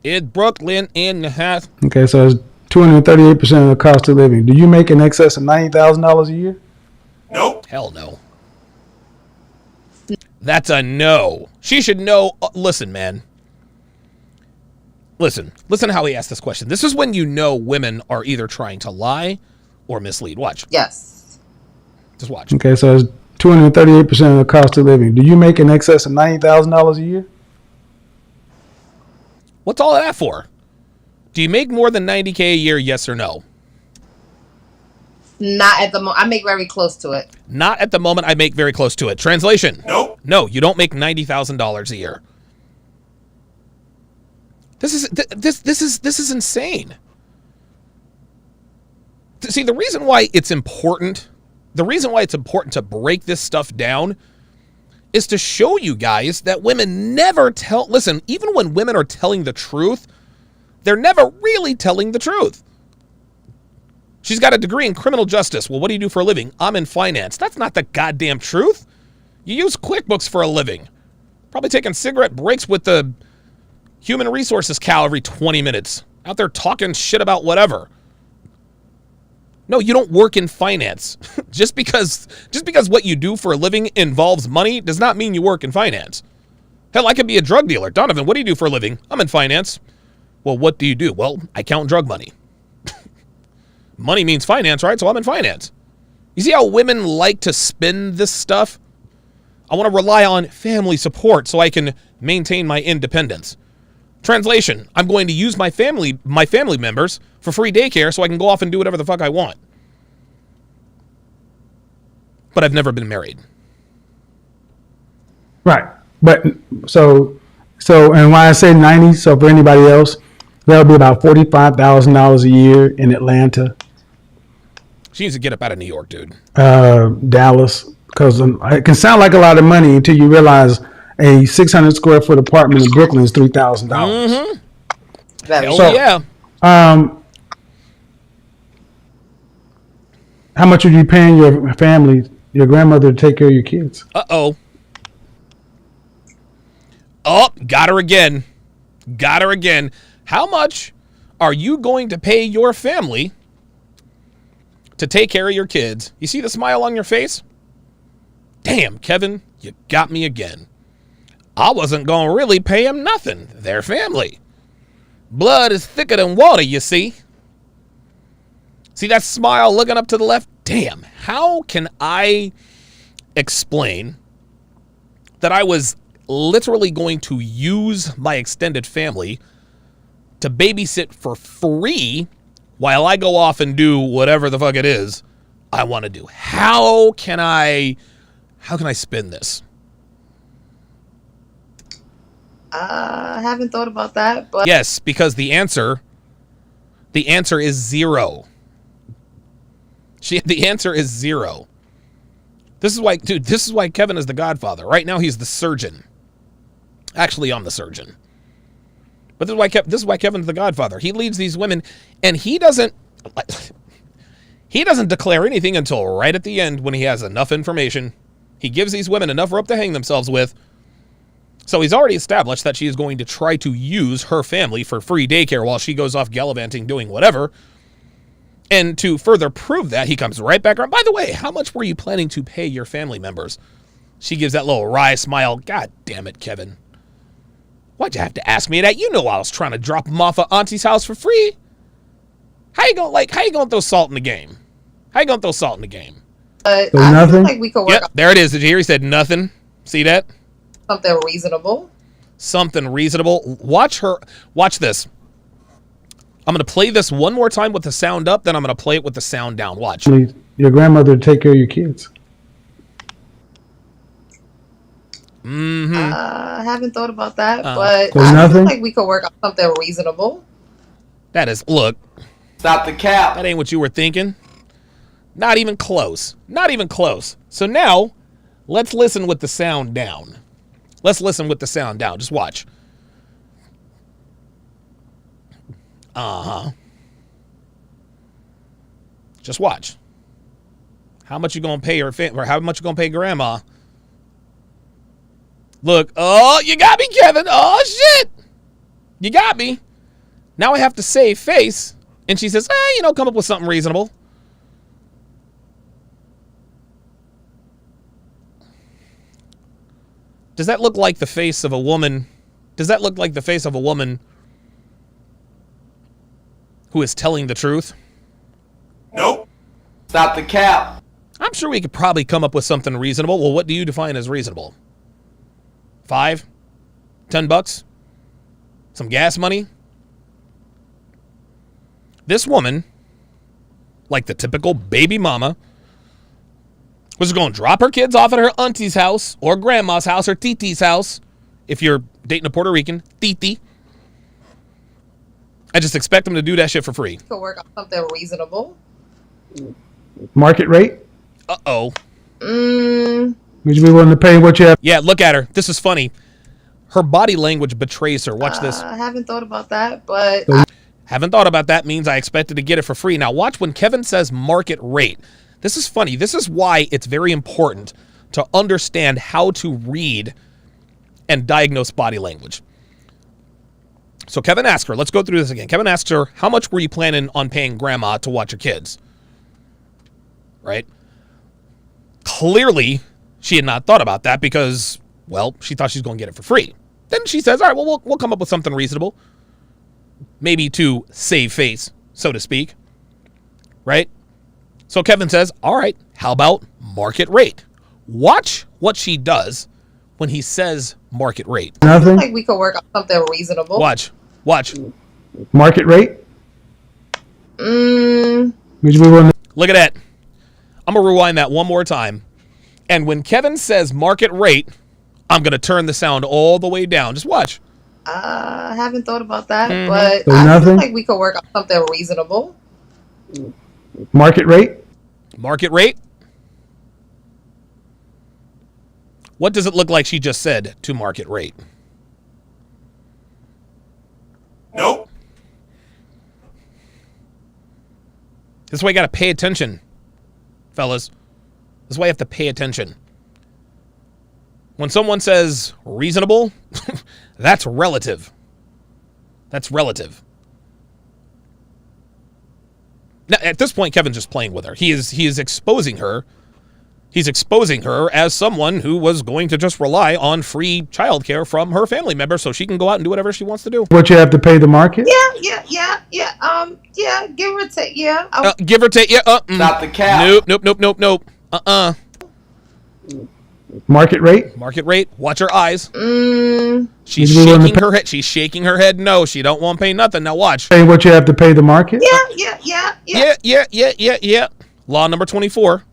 In Brooklyn in the house. Okay, so it's 238% of the cost of living. Do you make in excess of $90,000 a year? Nope. Hell no. That's a no. She should know. Listen, man. Listen how he asked this question. This is when you know women are either trying to lie or mislead. Watch. Yes. Just watch. Okay, so it's 238% of the cost of living. Do you make in excess of $90,000 a year? What's all of that for? Do you make more than $90K a year, yes or no? Not at the moment. I make very close to it. Not at the moment. I make very close to it. Translation. Nope. No, you don't make $90,000 a year. This is insane. See, the reason why it's important to break this stuff down is to show you guys that women never listen, even when women are telling the truth, they're never really telling the truth. She's got a degree in criminal justice. Well, what do you do for a living? I'm in finance. That's not the goddamn truth. You use QuickBooks for a living. Probably taking cigarette breaks with the human resources cow every 20 minutes. out there talking shit about whatever. No, you don't work in finance. just because what you do for a living involves money does not mean you work in finance. Hell, I could be a drug dealer. Donovan, what do you do for a living? I'm in finance. Well, what do you do? Well, I count drug money. Money means finance, right? So I'm in finance. You see how women like to spin this stuff? I want to rely on family support so I can maintain my independence. Translation, I'm going to use my family members for free daycare so I can go off and do whatever the fuck I want. But I've never been married. Right. But so and why I say 90, so for anybody else, that'll be about $45,000 a year in Atlanta, She needs to get up out of New York, dude. Dallas, because it can sound like a lot of money until you realize a 600 square foot apartment in Brooklyn is $3,000. Mm-hmm. Hell So- yeah. How much are you paying your family, your grandmother, to take care of your kids? Uh-oh. Oh, got her again. Got her again. How much are you going to pay your family to take care of your kids? You see the smile on your face? Damn, Kevin, you got me again. I wasn't going to really pay them nothing. They're family. Blood is thicker than water, you see. See that smile looking up to the left? Damn, how can I explain that I was literally going to use my extended family to babysit for free while I go off and do whatever the fuck it is I want to do? How can I spin this? I haven't thought about that, but Yes, because the answer is zero. The answer is zero. This is why Kevin is the godfather. Right now he's the surgeon. Actually, I'm the surgeon. But this is why Kevin's the godfather. He leads these women, and he doesn't declare anything until right at the end when he has enough information. He gives these women enough rope to hang themselves with. So he's already established that she is going to try to use her family for free daycare while she goes off gallivanting doing whatever. And to further prove that, he comes right back around. By the way, how much were you planning to pay your family members? She gives that little wry smile. God damn it, Kevin. Why'd you have to ask me that? You know I was trying to drop them off at Auntie's house for free. How you gonna throw salt in the game? I So feel nothing? like we could work Yep, on there it is. Did you hear he said nothing? See that? something reasonable. Something reasonable. Watch this. I'm going to play this one more time with the sound up, then I'm going to play it with the sound down. Watch. Your grandmother to take care of your kids. Mm-hmm. I haven't thought about that, Oh. but So I feel nothing? like we could work on something reasonable. That is, look, Stop the cap. that ain't what you were thinking. Not even close. Not even close. So now, let's listen with the sound down. Let's listen with the sound down. Just watch. Uh-huh. Just watch. How much you gonna pay or how much you gonna pay grandma? Look, oh, you got me, Kevin. Oh, shit. You got me. Now I have to save face. And she says, come up with something reasonable. Does that look like the face of a woman? Does that look like the face of a woman who is telling the truth? Nope. Stop the cap. I'm sure we could probably come up with something reasonable. Well, what do you define as reasonable? $5? $10? Some gas money? This woman, like the typical baby mama, was going to drop her kids off at her auntie's house or grandma's house or titi's house. If you're dating a Puerto Rican, titi. I just expect them to do that shit for free. Could work on something reasonable. Market rate? Uh-oh. Would you be willing to pay what you have? Yeah, look at her. This is funny. Her body language betrays her. Watch this. I haven't thought about that, but Haven't thought about that means I expected to get it for free. Now watch when Kevin says market rate. This is funny. This is why it's very important to understand how to read and diagnose body language. So Kevin asked her, let's go through this again. Kevin asked her, how much were you planning on paying grandma to watch your kids? Right? Clearly, she had not thought about that because, well, she thought she was going to get it for free. Then she says, all right, well, we'll come up with something reasonable. Maybe to save face, so to speak. Right? So Kevin says, all right, how about market rate? Watch what she does when he says market rate. I Nothing. feel like we could work on something reasonable. Watch. Market rate. Mm, Would you be willing to Look at that. I'm going to rewind that one more time. And when Kevin says market rate, I'm going to turn the sound all the way down. Just watch. I haven't thought about that, Mhm. but So I nothing? feel like we could work on something reasonable. market rate? Market rate. What does it look like she just said to market rate? Nope. This is why you got to pay attention, fellas. This is why you have to pay attention. When someone says reasonable, that's relative. That's relative. Now, at this point, Kevin's just playing with her. He is exposing her. He's exposing her as someone who was going to just rely on free childcare from her family member so she can go out and do whatever she wants to do. What you have to pay the market? Yeah. Give or take. Yeah. Give or take. Yeah. Stop the cap. Nope. Market rate? Market rate. Watch her eyes. She's Would you be willing to shaking her head. She's shaking her head. No, she don't want to pay nothing. Now watch. Pay what you have to pay the market? Yeah. Law number 24.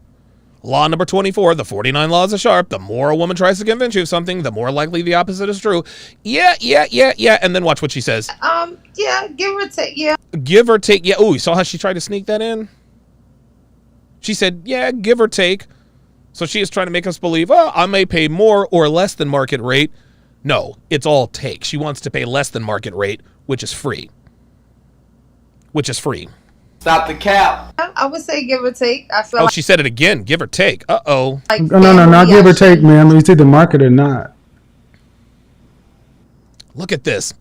Law number 24, the 49 laws of Sharp. The more a woman tries to convince you of something, the more likely the opposite is true. Yeah. And then watch what she says. Yeah. Give or take. Yeah. Give or take. Yeah. Oh, you saw how she tried to sneak that in? She said, yeah, give or take. So she is trying to make us believe, oh, I may pay more or less than market rate. No, it's all take. She wants to pay less than market rate, which is free. Stop the cap. I would say give or take. I feel Oh, like she said it again. Give or take. Uh-oh. No, not family give or take, action- man. It's either market or not. Look at this.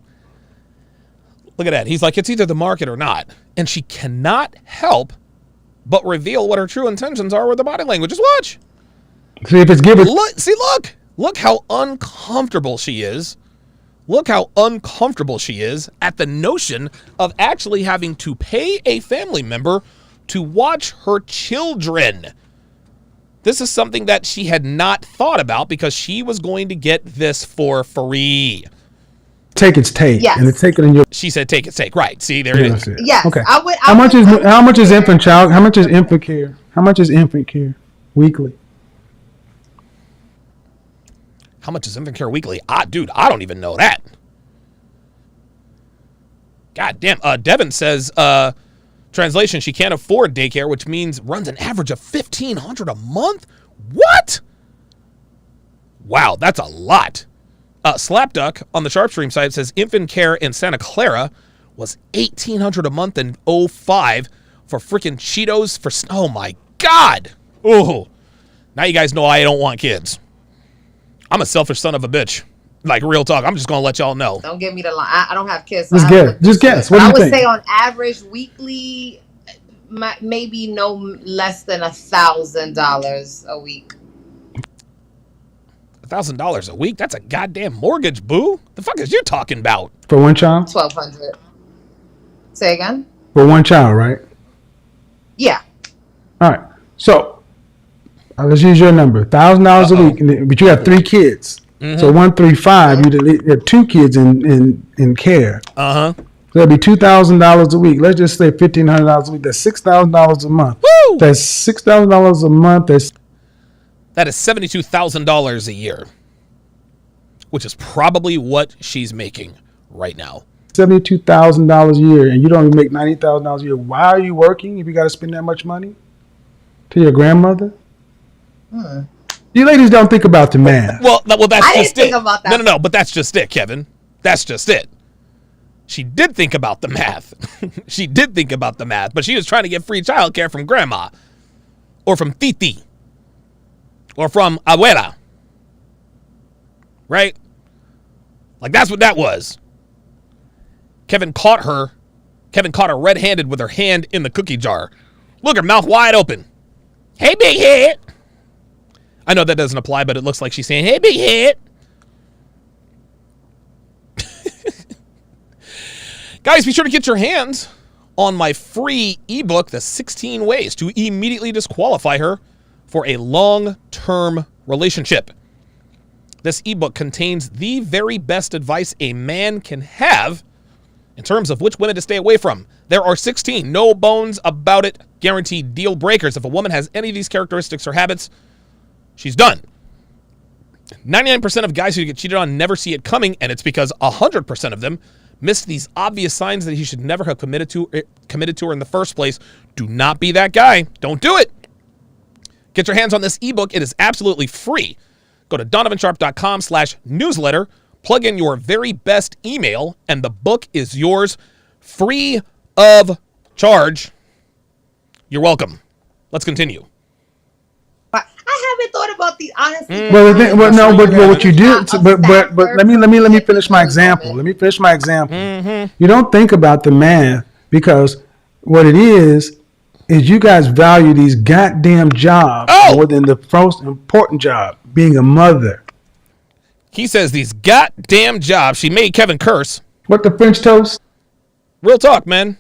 Look at that. He's like, it's either the market or not. And she cannot help but reveal what her true intentions are with the body language. Just watch. See if it's give or Look how uncomfortable she is. Look how uncomfortable she is at the notion of actually having to pay a family member to watch her children. This is something that she had not thought about because she was going to get this for free. take, it's take. Yes. And it's taken in your. She said, take it, take. Right. See, there it is. That's it. Yes. Okay. I would. How much is infant child? How much is infant care? How much is infant care weekly? How much is infant care weekly? Dude, I don't even know that. God damn. Devin says, translation, she can't afford daycare, which means runs an average of $1,500 a month. What? Wow, that's a lot. Slapduck on the Sharpstream site says infant care in Santa Clara was $1,800 a month in 2005 for freaking Cheetos for. Oh my God. Ooh. Now you guys know I don't want kids. I'm a selfish son of a bitch. Like, real talk. I'm just going to let y'all know. Don't give me the line. I don't have kids. So Just I don't guess. look Just into guess. it. What do I you would think? say on average weekly, maybe no less than $1,000 a week. $1,000 a week? That's a goddamn mortgage, boo. The fuck is you talking about? For one child? 1,200. Say again? For one child, right? Yeah. All right. So let's use your number. $1,000 a week, but you have 3 kids. So 135, you have 2 kids in care. Uh-huh. So that'd be $2,000 a week. Let's just say $1,500 a week. That's $6,000 a month. Woo! That's $6,000 a month. That is $72,000 a year, which is probably what she's making right now. $72,000 a year, and you don't even make $90,000 a year. Why are you working if you got to spend that much money to your grandmother? You ladies don't think about the math. Well, that's I just didn't it. think about that. No, but that's just it, Kevin. That's just it. She did think about the math. She did think about the math, but she was trying to get free childcare from grandma or from Titi or from abuela. Right? Like, that's what that was. Kevin caught her red-handed with her hand in the cookie jar. Look, her mouth wide open. Hey, big head. I know that doesn't apply, but it looks like she's saying, hey, big head. Guys, be sure to get your hands on my free ebook, The 16 Ways to Immediately Disqualify Her for a Long-Term Relationship. This ebook contains the very best advice a man can have in terms of which women to stay away from. There are 16 no bones about it guaranteed deal breakers. If a woman has any of these characteristics or habits, she's done. 99% of guys who get cheated on never see it coming, and it's because 100% of them missed these obvious signs that he should never have committed to her in the first place. Do not be that guy. Don't do it. Get your hands on this ebook. It is absolutely free. Go to donovansharp.com/newsletter, plug in your very best email, and the book is yours free of charge. You're welcome. Let's continue. I haven't thought about the honesty. But what you do, but let me finish my example. Let me finish my example. You don't think about the math, because what it is you guys value these goddamn jobs more than the most important job, being a mother. He says these goddamn jobs. She made Kevin curse. What, the French toast? Real talk, man.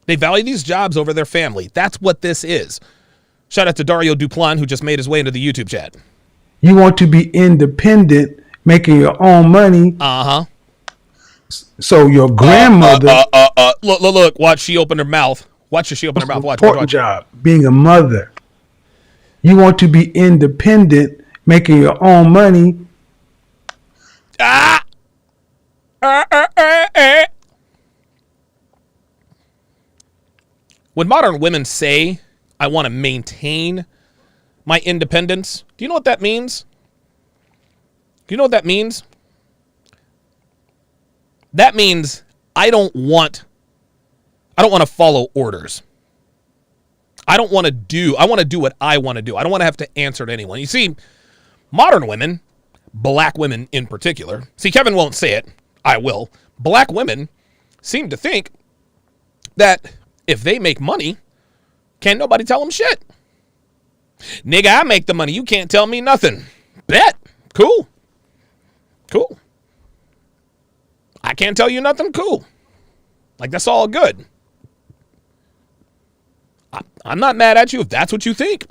They value these jobs over their family. That's what this is. Shout out to Dario Duplan, who just made his way into the YouTube chat. You want to be independent, making your own money. Uh-huh. So your grandmother... Look. Watch, she opened her mouth. Watch her, she opened her mouth. Watch. Important job, being a mother. You want to be independent, making your own money. When modern women say, I want to maintain my independence, do you know what that means? Do you know what that means? That means I don't want to follow orders. I want to do what I want to do. I don't want to have to answer to anyone. You see, modern women, black women in particular, see, Kevin won't say it, I will. Black women seem to think that if they make money, can't nobody tell them shit. Nigga, I make the money. You can't tell me nothing. Bet. Cool. I can't tell you nothing. Cool. Like, that's all good. I'm not mad at you if that's what you think.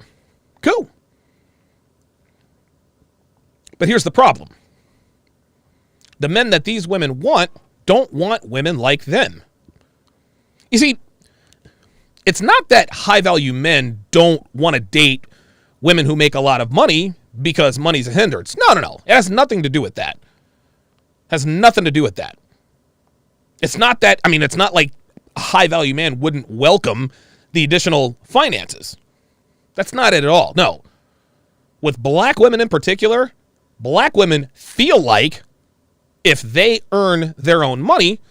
Cool. But here's the problem. The men that these women want don't want women like them. You see, it's not that high-value men don't want to date women who make a lot of money because money's a hindrance. No. It has nothing to do with that. Has nothing to do with that. It's not that, it's not like a high-value man wouldn't welcome the additional finances. That's not it at all. No. With black women in particular, black women feel like if they earn their own money,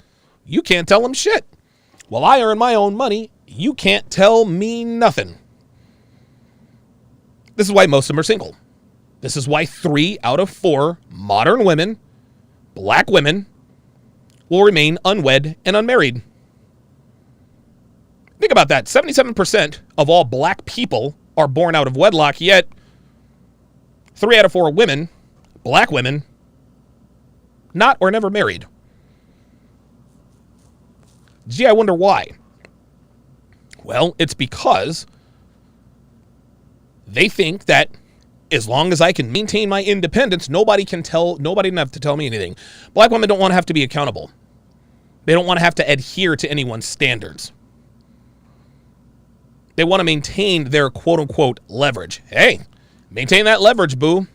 you can't tell them shit. Well, I earn my own money. You can't tell me nothing. This is why most of them are single. This is why 3 out of 4 modern women, black women, will remain unwed and unmarried. Think about that. 77% of all black people are born out of wedlock, yet 3 out of 4 women, black women, not or never married. Gee, I wonder why. Well, it's because they think that as long as I can maintain my independence, nobody doesn't have to tell me anything. Black women don't want to have to be accountable. They don't want to have to adhere to anyone's standards. They want to maintain their quote-unquote leverage. Hey, maintain that leverage, boo.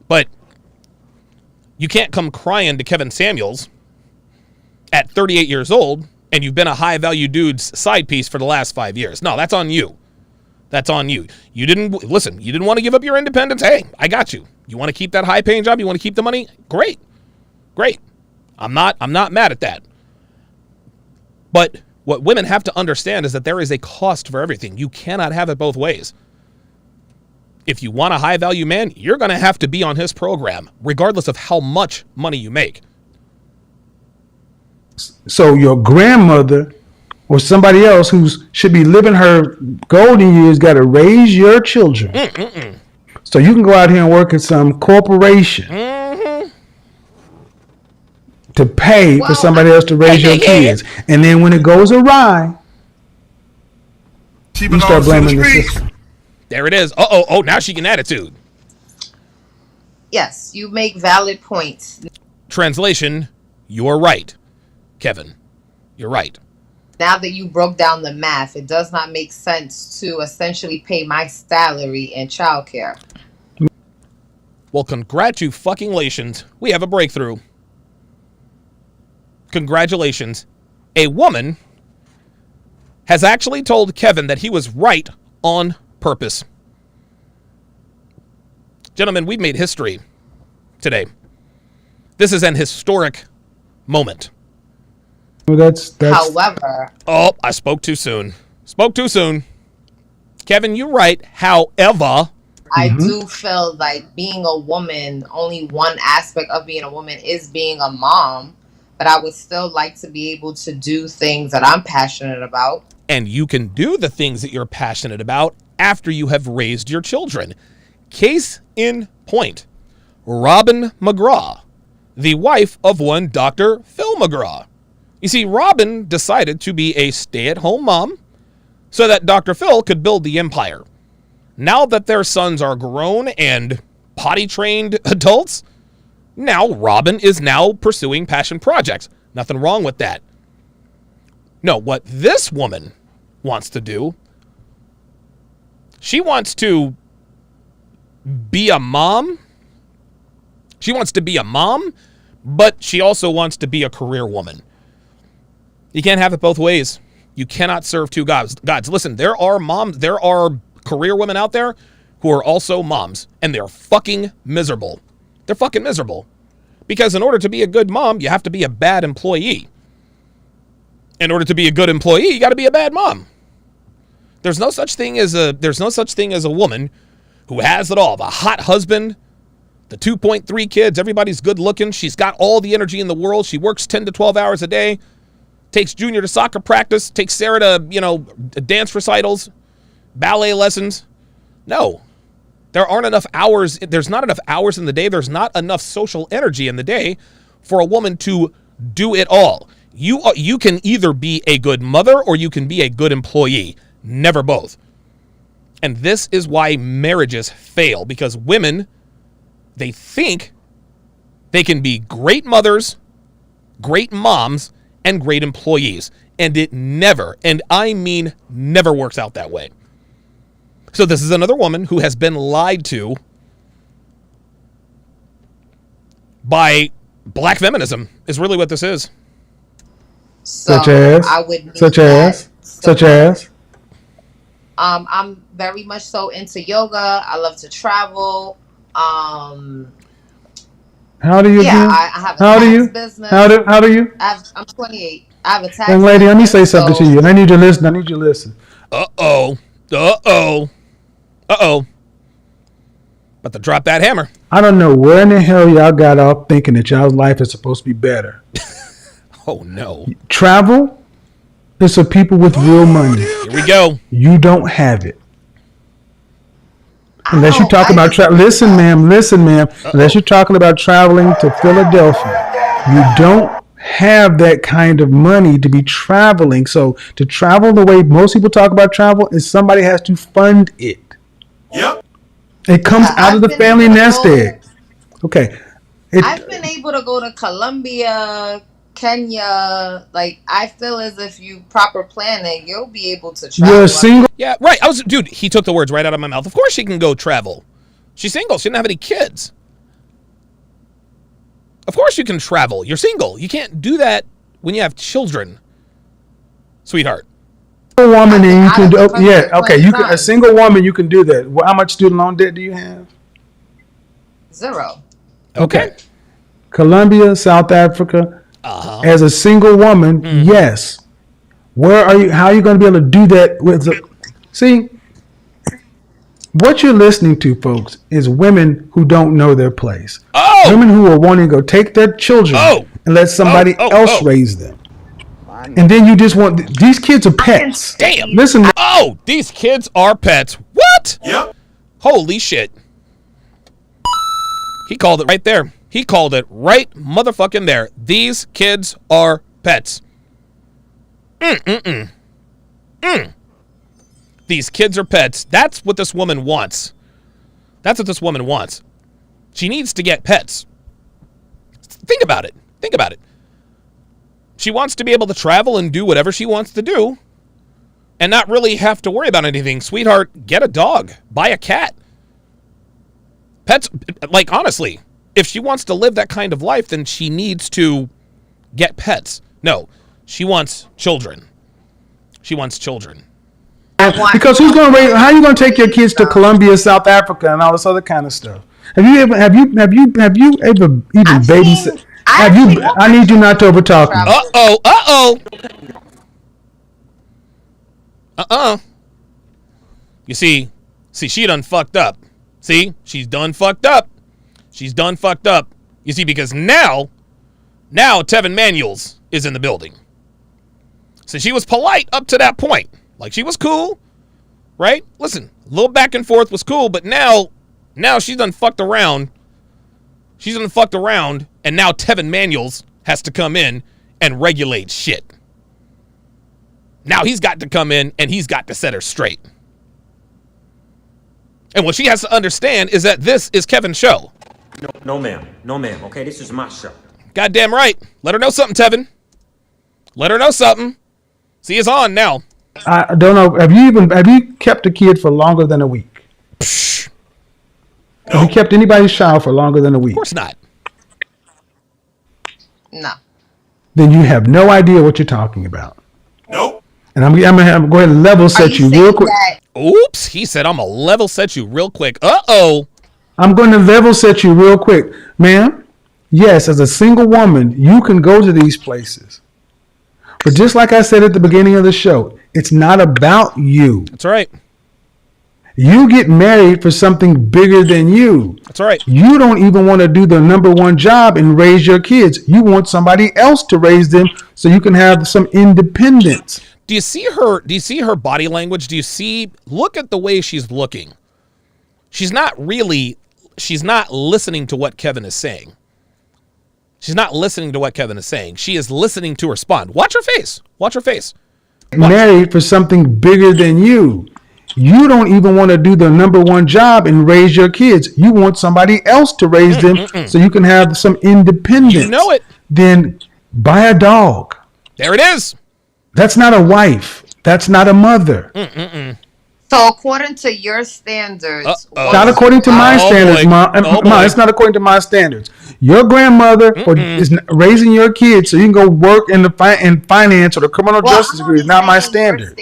But you can't come crying to Kevin Samuels at 38 years old and you've been a high-value dude's side piece for the last 5 years. No, that's on you. That's on you. You didn't want to give up your independence. Hey, I got you. You want to keep that high-paying job? You want to keep the money? Great. I'm not mad at that. But what women have to understand is that there is a cost for everything. You cannot have it both ways. If you want a high-value man, you're going to have to be on his program, regardless of how much money you make. So your grandmother or somebody else who should be living her golden years got to raise your children. So you can go out here and work at some corporation to pay for somebody else to raise your kids. And then when it goes awry, you start blaming the system. There it is. Oh, now she can attitude. Yes, you make valid points. Translation, you're right, Kevin. You're right. Now that you broke down the math, it does not make sense to essentially pay my salary and childcare. Well, congratulations. We have a breakthrough. Congratulations. A woman has actually told Kevin that he was right on purpose. Gentlemen, we've made history today. This is an historic moment. Well, that's However, Oh, I spoke too soon. Kevin, you're right. However, I do feel like being a woman, only one aspect of being a woman is being a mom, but I would still like to be able to do things that I'm passionate about. and you can do the things that you're passionate about after you have raised your children. Case in point, Robin McGraw, the wife of one Dr. Phil McGraw. You see, Robin decided to be a stay-at-home mom so that Dr. Phil could build the empire. Now that their sons are grown and potty-trained adults, now Robin is now pursuing passion projects. Nothing wrong with that. No, what this woman wants to do, she wants to be a mom. She wants to be a mom, but she also wants to be a career woman. You can't have it both ways. You cannot serve two gods. Listen, there are career women out there who are also moms, and they're fucking miserable. They're fucking miserable. Because in order to be a good mom, you have to be a bad employee. In order to be a good employee, you got to be a bad mom. There's no such thing as a woman who has it all. The hot husband, the 2.3 kids, everybody's good looking. She's got all the energy in the world. She works 10 to 12 hours a day, takes Junior to soccer practice, takes Sarah to, dance recitals, ballet lessons. No. There aren't enough hours. There's not enough hours in the day. There's not enough social energy in the day for a woman to do it all. You can either be a good mother or you can be a good employee. Never both. And this is why marriages fail, because women, they think they can be great mothers, great moms, and great employees. And it never, and I mean never, works out that way. So this is another woman who has been lied to by black feminism, is really what this is. So I would need such as. I'm very much so into yoga. I love to travel. How do you? Yeah, I have a how do you? business. How do you? I'm 28. I have a tax. Young lady, let me say something so to you, and I need you to listen. Uh-oh. About to drop that hammer. I don't know where in the hell y'all got off thinking that y'all's life is supposed to be better. Oh, no. Travel is for people with real money. Here we go. You don't have it. Unless you're talking about listen, ma'am. Unless you're talking about traveling to Philadelphia, you don't have that kind of money to be traveling. So to travel the way most people talk about travel is somebody has to fund it. Yep. It comes out of the family nest egg. Okay. I've been able to go to Colombia, Kenya. Like, I feel as if you proper planning, you'll be able to travel. You're single. Yeah, right. Dude, he took the words right out of my mouth. Of course she can go travel. She's single. She didn't have any kids. Of course you can travel. You're single. You can't do that when you have children, sweetheart. A woman, and you can do. Okay. You can, a single woman, you can do that. How much student loan debt do you have? 0. Okay. Colombia, South Africa. As a single woman, yes. Where are you? How are you going to be able to do that? See, what you're listening to, folks, is women who don't know their place. Oh! Women who are wanting to go take their children and let somebody else raise them. And then you just want these kids are pets. Damn. Listen, Oh, these kids are pets. What? Yep. Holy shit. He called it right there. He called it right motherfucking there. These kids are pets. These kids are pets. That's what this woman wants. That's what this woman wants. She needs to get pets. Think about it. Think about it. She wants to be able to travel and do whatever she wants to do and not really have to worry about anything. Sweetheart, get a dog. Buy a cat. Pets, like, honestly, if she wants to live that kind of life, then she needs to get pets. No, she wants children. She wants children. because who's going to raise? How are you going to take your kids to Colombia, South Africa, and all this other kind of stuff? Have you ever even babysit? Have you? I need you not to overtalk me. You see, she done fucked up. See, she's done fucked up. She's done fucked up. You see, because now Tevin Manuels is in the building. So she was polite up to that point. Like, she was cool, right? Listen, a little back and forth was cool, but now she's done fucked around. She's done fucked around, and now Tevin Manuels has to come in and regulate shit. Now he's got to come in, and he's got to set her straight. And what she has to understand is that this is Kevin's show. No, ma'am. No, ma'am. Okay, this is my show. Goddamn right. Let her know something, Tevin. Let her know something. See, it's on now. I don't know. Have you kept a kid for longer than a week? Psh, Have you kept anybody's child for longer than a week? of course not. No. Then you have no idea what you're talking about. Nope. And I'm going to go ahead and level Are set you saying real quick. that Oops, he said I'm going to level set you real quick. Uh-oh. I'm going to level set you real quick. Ma'am, yes, as a single woman, you can go to these places. But just like I said at the beginning of the show, it's not about you. That's right. You get married for something bigger than you. That's right. You don't even want to do the number one job and raise your kids. You want somebody else to raise them so you can have some independence. Do you see her body language? Look at the way she's looking. She's not listening to what Kevin is saying. She's not listening to what Kevin is saying. She is listening to respond. Watch her face. Watch her face. Married for something bigger than you. You don't even want to do the number one job and raise your kids. You want somebody else to raise them so you can have some independence. You know it. Then buy a dog. There it is. That's not a wife. That's not a mother. So according to your standards, Not according to my standards, boy. Mom. Oh, boy. Mom, it's not according to my standards. Your grandmother is raising your kids so you can go work in in finance or the criminal justice degree. It's not my standard.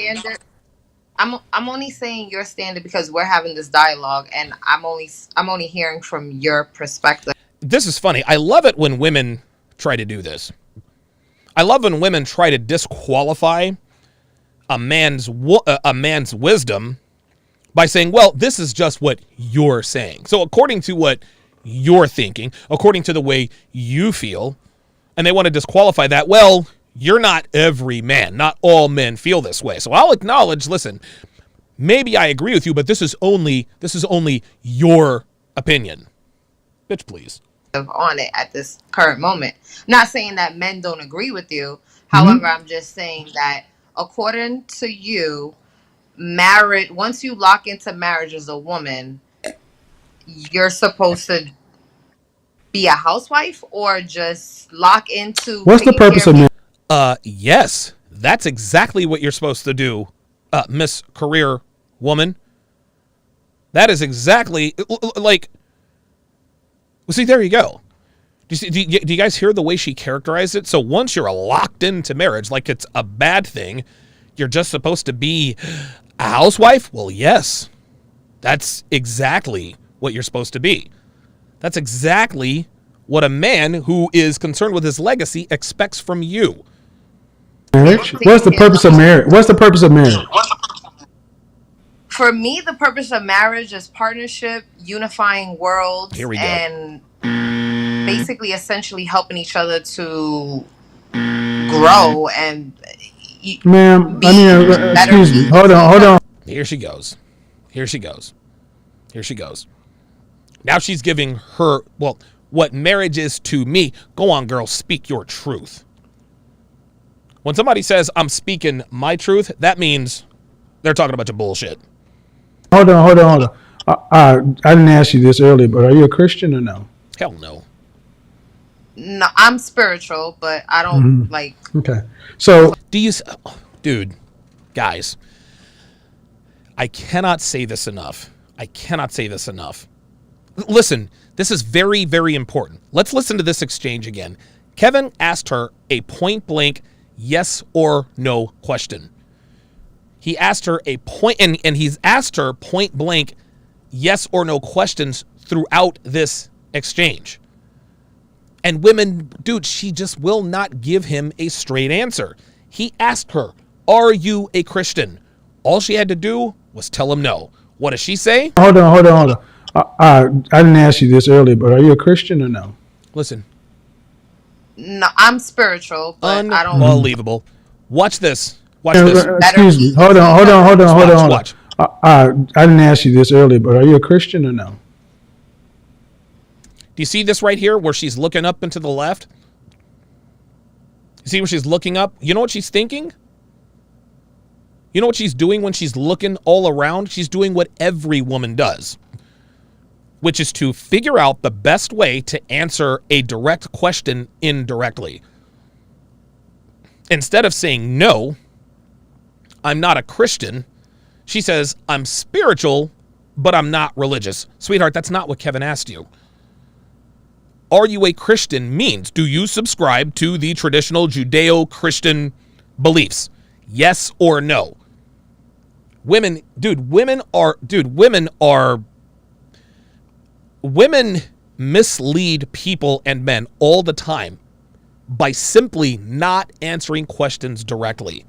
I'm only saying your standard because we're having this dialogue, and I'm only hearing from your perspective. This is funny. I love it when women try to do this. I love when women try to disqualify a man's wisdom by saying, well, this is just what you're saying. So according to what you're thinking, according to the way you feel, and they want to disqualify that, well, you're not every man. Not all men feel this way. So I'll acknowledge, listen, maybe I agree with you, but this is only your opinion. Bitch, please. On it at this current moment. Not saying that men don't agree with you. However, I'm just saying that according to you, once you lock into marriage as a woman, you're supposed to be a housewife or just lock into. What's the purpose of marriage? Yes, that's exactly what you're supposed to do, Miss Career Woman. That is exactly like. Well, see, there you go. Do you guys hear the way she characterized it? So once you're locked into marriage, like it's a bad thing, you're just supposed to be a housewife? Well, yes. That's exactly what you're supposed to be. That's exactly what a man who is concerned with his legacy expects from you. Marriage? What's the purpose of marriage? What's the purpose of marriage? For me, the purpose of marriage is partnership, unifying worlds, Here we go. and basically essentially helping each other to grow. And Ma'am, be I mean, better excuse me. Hold on. Here she goes. Here she goes. Here she goes. Now she's giving her, well, what marriage is to me. Go on, girl, speak your truth. When somebody says, I'm speaking my truth, that means they're talking a bunch of bullshit. Hold on. I didn't ask you this earlier, but are you a Christian or no? Hell no. No, I'm spiritual, but I don't like. Okay. So, Do you, dude, guys, I cannot say this enough. Listen, this is very, very important. Let's listen to this exchange again. Kevin asked her a point blank yes or no question. He asked her a point, and he's asked her point blank yes or no questions throughout this exchange. And women, dude, she just will not give him a straight answer. He asked her, are you a Christian? All she had to do was tell him no. What does she say? hold on. I didn't ask you this earlier, but are you a Christian or no? Listen. No, I'm spiritual, but I don't. Unbelievable. Watch this. Watch this. Excuse me. Hold on. Watch. I didn't ask you this earlier, but are you a Christian or no? Do you see this right here where she's looking up and to the left? You see where she's looking up? You know what she's thinking? You know what she's doing when she's looking all around? She's doing what every woman does, which is to figure out the best way to answer a direct question indirectly. Instead of saying, no, I'm not a Christian, she says, I'm spiritual, but I'm not religious. Sweetheart, that's not what Kevin asked you. Are you a Christian means, do you subscribe to the traditional Judeo-Christian beliefs? Yes or no? Women mislead people and men all the time by simply not answering questions directly.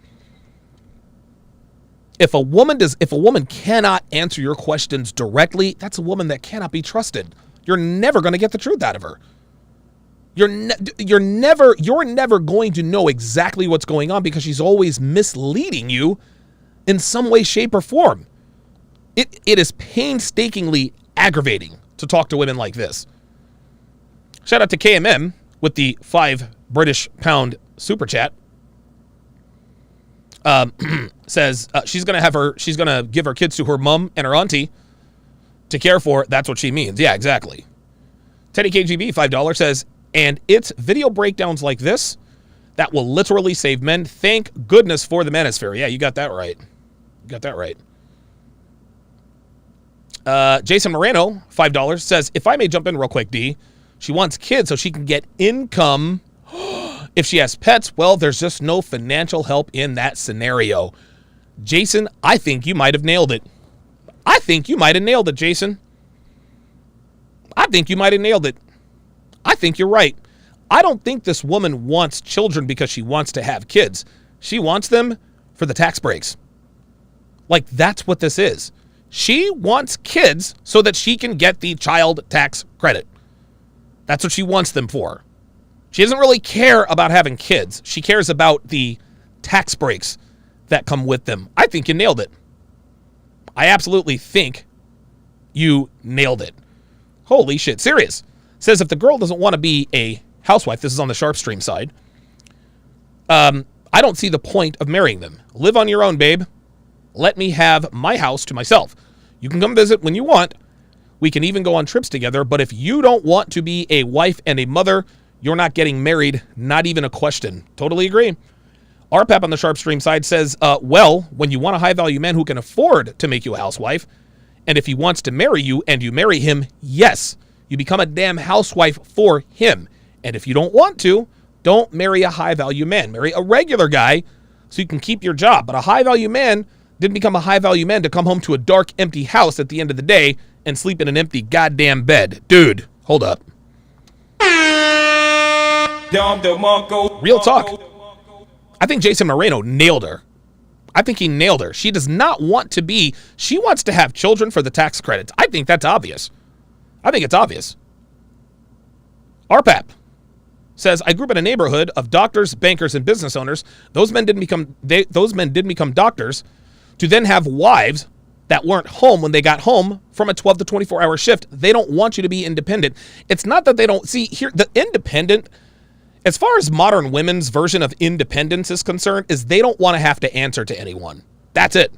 If a woman cannot answer your questions directly, that's a woman that cannot be trusted. You're never going to get the truth out of her. You're never going to know exactly what's going on because she's always misleading you in some way, shape, or form. It is painstakingly aggravating to talk to women like this. Shout out to KMM with the £5 British super chat. Says she's gonna give her kids to her mom and her auntie to care for. That's what she means. Yeah, exactly. Teddy KGB $5 says, and it's video breakdowns like this that will literally save men. Thank goodness for the manosphere. Yeah, you got that right. Jason Moreno $5 says, if I may jump in real quick, D, she wants kids so she can get income. If she has pets, well, there's just no financial help in that scenario. Jason, I think you might have nailed it. Jason. I think you might have nailed it. I think you're right. I don't think this woman wants children because she wants to have kids. She wants them for the tax breaks. Like, that's what this is. She wants kids so that she can get the child tax credit. That's what she wants them for. She doesn't really care about having kids. She cares about the tax breaks that come with them. I think you nailed it. I absolutely think you nailed it. Holy shit. Serious. Says if the girl doesn't want to be a housewife, this is on the Sharp Stream side, I don't see the point of marrying them. Live on your own, babe. Let me have my house to myself. You can come visit when you want. We can even go on trips together. But if you don't want to be a wife and a mother, you're not getting married. Not even a question. Totally agree. RPAP on the Sharp Stream side says, well, when you want a high-value man who can afford to make you a housewife, and if he wants to marry you and you marry him, yes, you become a damn housewife for him. And if you don't want to, don't marry a high-value man. Marry a regular guy so you can keep your job. But a high-value man didn't become a high-value man to come home to a dark, empty house at the end of the day and sleep in an empty goddamn bed. Dude, hold up. Real talk. I think Jason Moreno nailed her. I think he nailed her. She does not want to be, she wants to have children for the tax credits. I think that's obvious. I think it's obvious. RPAP. says, I grew up in a neighborhood of doctors, bankers, and business owners. Those men didn't become doctors to then have wives that weren't home when they got home from a 12 to 24-hour shift. They don't want you to be independent. It's not that they don't see here. The independent, as far as modern women's version of independence is concerned, is they don't want to have to answer to anyone. That's it.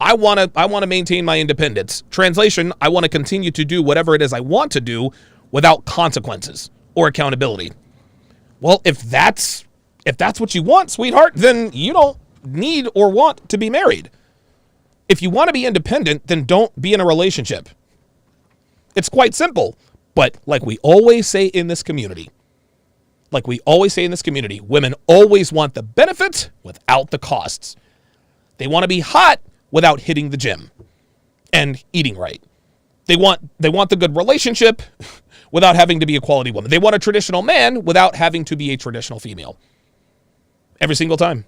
I want to maintain my independence. Translation, I want to continue to do whatever it is I want to do without consequences or accountability. Well, if that's what you want, sweetheart, then you don't need or want to be married. If you want to be independent, then don't be in a relationship. It's quite simple. But like we always say in this community, women always want the benefits without the costs. They want to be hot without hitting the gym and eating right. They want the good relationship without having to be a quality woman. They want a traditional man without having to be a traditional female. Every single time.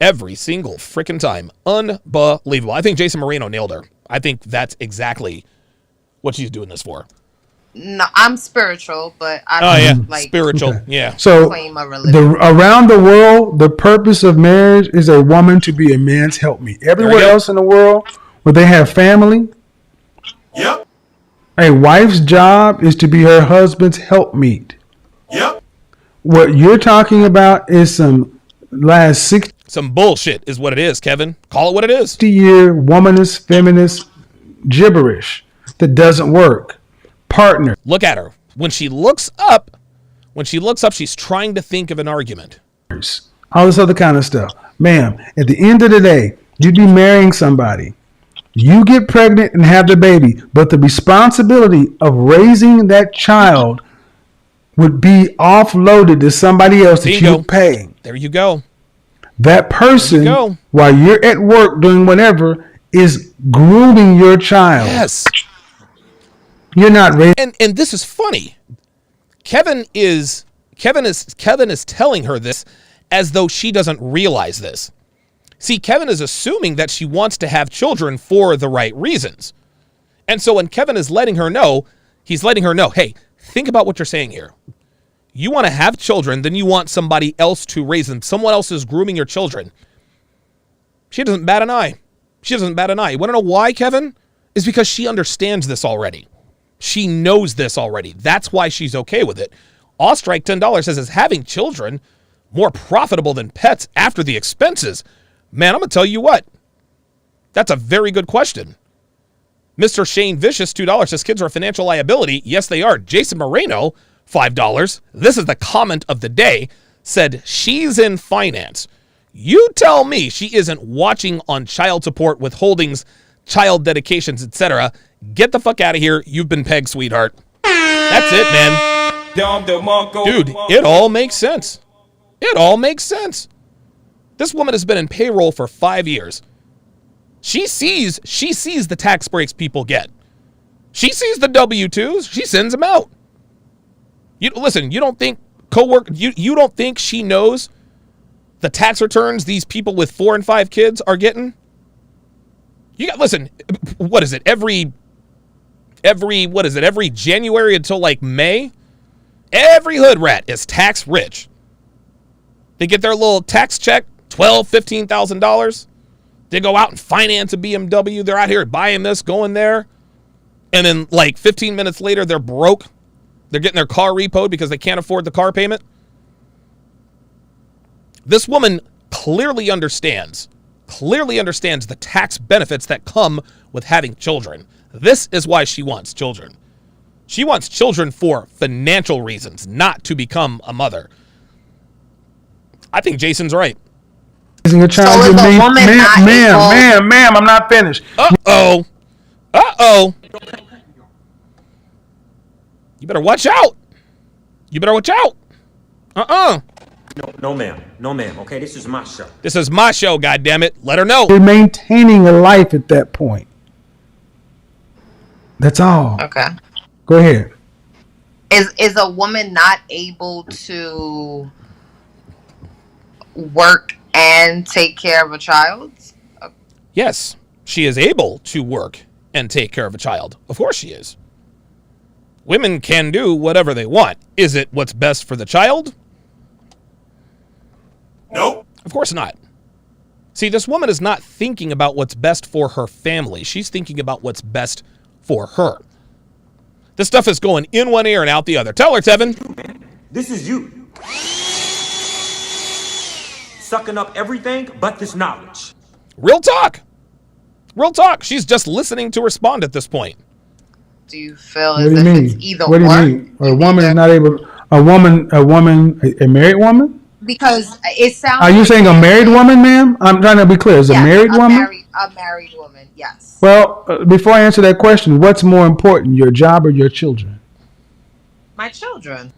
Every single freaking time. Unbelievable. I think Jason Moreno nailed her. I think that's exactly what she's doing this for. No, I'm spiritual, but I don't spiritual. Okay. Yeah. So claim a religion. around the world, the purpose of marriage is a woman to be a man's helpmeet. Everywhere else in the world where they have family, Yep. a wife's job is to be her husband's helpmeet. Yep. What you're talking about is some last 60 Some bullshit is what it is, Kevin. Call it what it is. year womanist, feminist gibberish that doesn't work. Partner. Look at her. When she looks up, she's trying to think of an argument. All this other kind of stuff. Ma'am, at the end of the day, you'd be marrying somebody. You get pregnant and have the baby, but the responsibility of raising that child would be offloaded to somebody else that you're paying. There you go. That person, while you're at work doing whatever, is grooming your child. Yes. You're not raising. And this is funny. Kevin is telling her this as though she doesn't realize this. See, Kevin is assuming that she wants to have children for the right reasons. And so when Kevin is letting her know, he's letting her know, hey, think about what you're saying here. You want to have children, then you want somebody else to raise them. Someone else is grooming your children. She doesn't bat an eye. You want to know why, Kevin? Is because she understands this already. She knows this already. That's why she's okay with it. Ostrike $10 says, is having children more profitable than pets after the expenses? Man, I'm going to tell you what. That's a very good question. Mr. Shane Vicious, $2 says, kids are a financial liability. Yes, they are. Jason Moreno, $5. This is the comment of the day. Said, she's in finance. You tell me she isn't watching on child support, withholdings, child dedications, etc. Get the fuck out of here. You've been pegged, sweetheart. That's it, man. Dude, it all makes sense. It all makes sense. This woman has been in payroll for 5 years. She sees the tax breaks people get. She sees the W-2s. She sends them out. You don't think you don't think she knows the tax returns these people with 4 and 5 kids are getting? What is it? Every January until like May, every hood rat is tax rich. They get their little tax check, $12,000, $15,000. They go out and finance a BMW. They're out here buying this, going there. And then like 15 minutes later, they're broke. They're getting their car repoed because they can't afford the car payment. This woman clearly understands the tax benefits that come with having children. This is why she wants children. She wants children for financial reasons, not to become a mother. I think Jason's right. Your child, So is a woman not able- ma'am, I'm not finished. Uh-oh. You better watch out. No, ma'am. Okay, this is my show. This is my show, goddammit. Let her know. You're maintaining a life at that point. That's all. Okay. Go ahead. Is a woman not able to work and take care of a child? Yes, she is able to work and take care of a child. Of course she is. Women can do whatever they want. Is it what's best for the child? Nope. Of course not. See, this woman is not thinking about what's best for her family. She's thinking about what's best for her. This stuff is going in one ear and out the other. Tell her, Tevin. This is you. Sucking up everything but this knowledge. Real talk. Real talk. She's just listening to respond at this point. Do you feel What as do you if mean? it's either What do you or? mean? A woman is not able. A married woman? Because it sounds. Are you saying a married woman, ma'am? I'm trying to be clear. Is a Yes, married woman? A married woman, yes. Well, before I answer that question, what's more important, your job or your children? My children.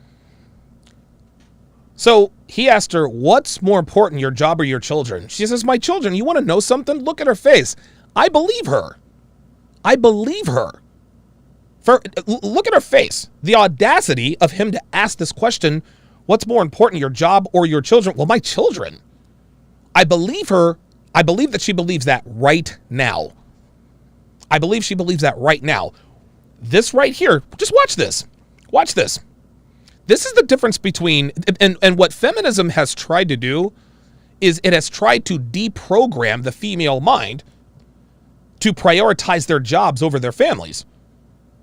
So he asked her, what's more important, your job or your children? She says, my children. You want to know something? Look at her face. I believe her. I believe her. Look at her face. The audacity of him to ask this question, what's more important, your job or your children? Well, my children. I believe her. I believe that she believes that right now. I believe she believes that right now. This right here, just watch this. Watch this. This is the difference between, and what feminism has tried to do is it has tried to deprogram the female mind to prioritize their jobs over their families.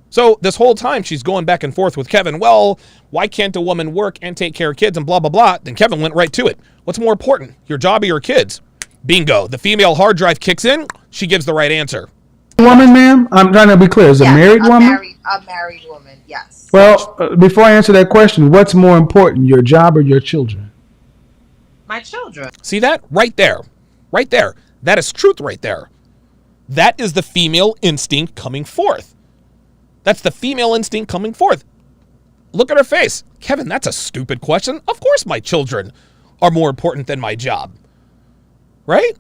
So this whole time she's going back and forth with Kevin. Well, why can't a woman work and take care of kids and blah, blah, blah. Then Kevin went right to it. What's more important, your job or your kids? Bingo. The female hard drive kicks in. She gives the right answer. Woman, ma'am? I'm trying to be clear. Is a married woman? A married woman, yes. Well, before I answer that question, what's more important, your job or your children? My children. See that? Right there. Right there. That is truth right there. That is the female instinct coming forth. That's the female instinct coming forth. Look at her face. Kevin, that's a stupid question. Of course my children are more important than my job. Right?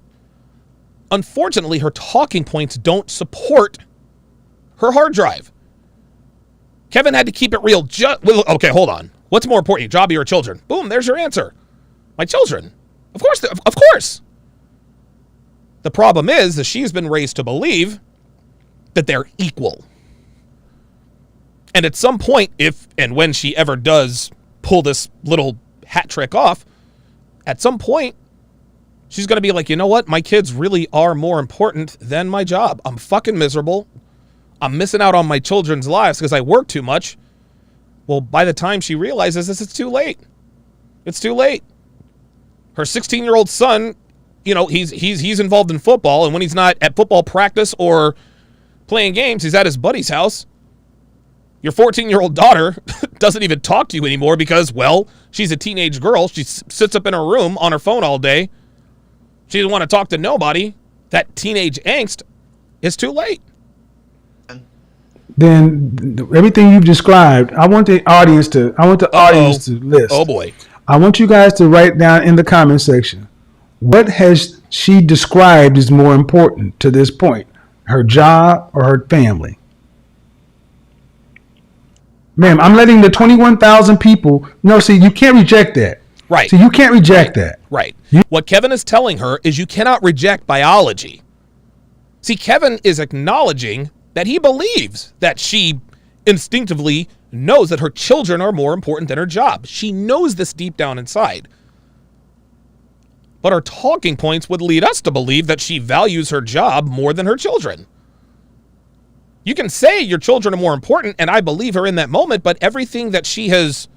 Unfortunately, her talking points don't support her hard drive. Kevin had to keep it real. Okay, hold on. What's more important, your job or your children? Boom, there's your answer. My children. Of course. Of course. The problem is that she's been raised to believe that they're equal. And at some point, if and when she ever does pull this little hat trick off, at some point, she's going to be like, you know what? My kids really are more important than my job. I'm fucking miserable. I'm missing out on my children's lives because I work too much. Well, by the time she realizes this, it's too late. It's too late. Her 16-year-old son, you know, he's involved in football, and when he's not at football practice or playing games, he's at his buddy's house. Your 14-year-old daughter doesn't even talk to you anymore because, well, she's a teenage girl. She sits up in her room on her phone all day. She doesn't want to talk to nobody. That teenage angst is too late. Then everything you've described, I want the audience to list. Oh boy. I want you guys to write down in the comment section, what has she described as more important to this point? Her job or her family? Ma'am, I'm letting the 21,000 people know. See, you can't reject that. Right. So you can't reject that. Right. What Kevin is telling her is you cannot reject biology. See, Kevin is acknowledging that he believes that she instinctively knows that her children are more important than her job. She knows this deep down inside. But her talking points would lead us to believe that she values her job more than her children. You can say your children are more important, and I believe her in that moment, but everything that she has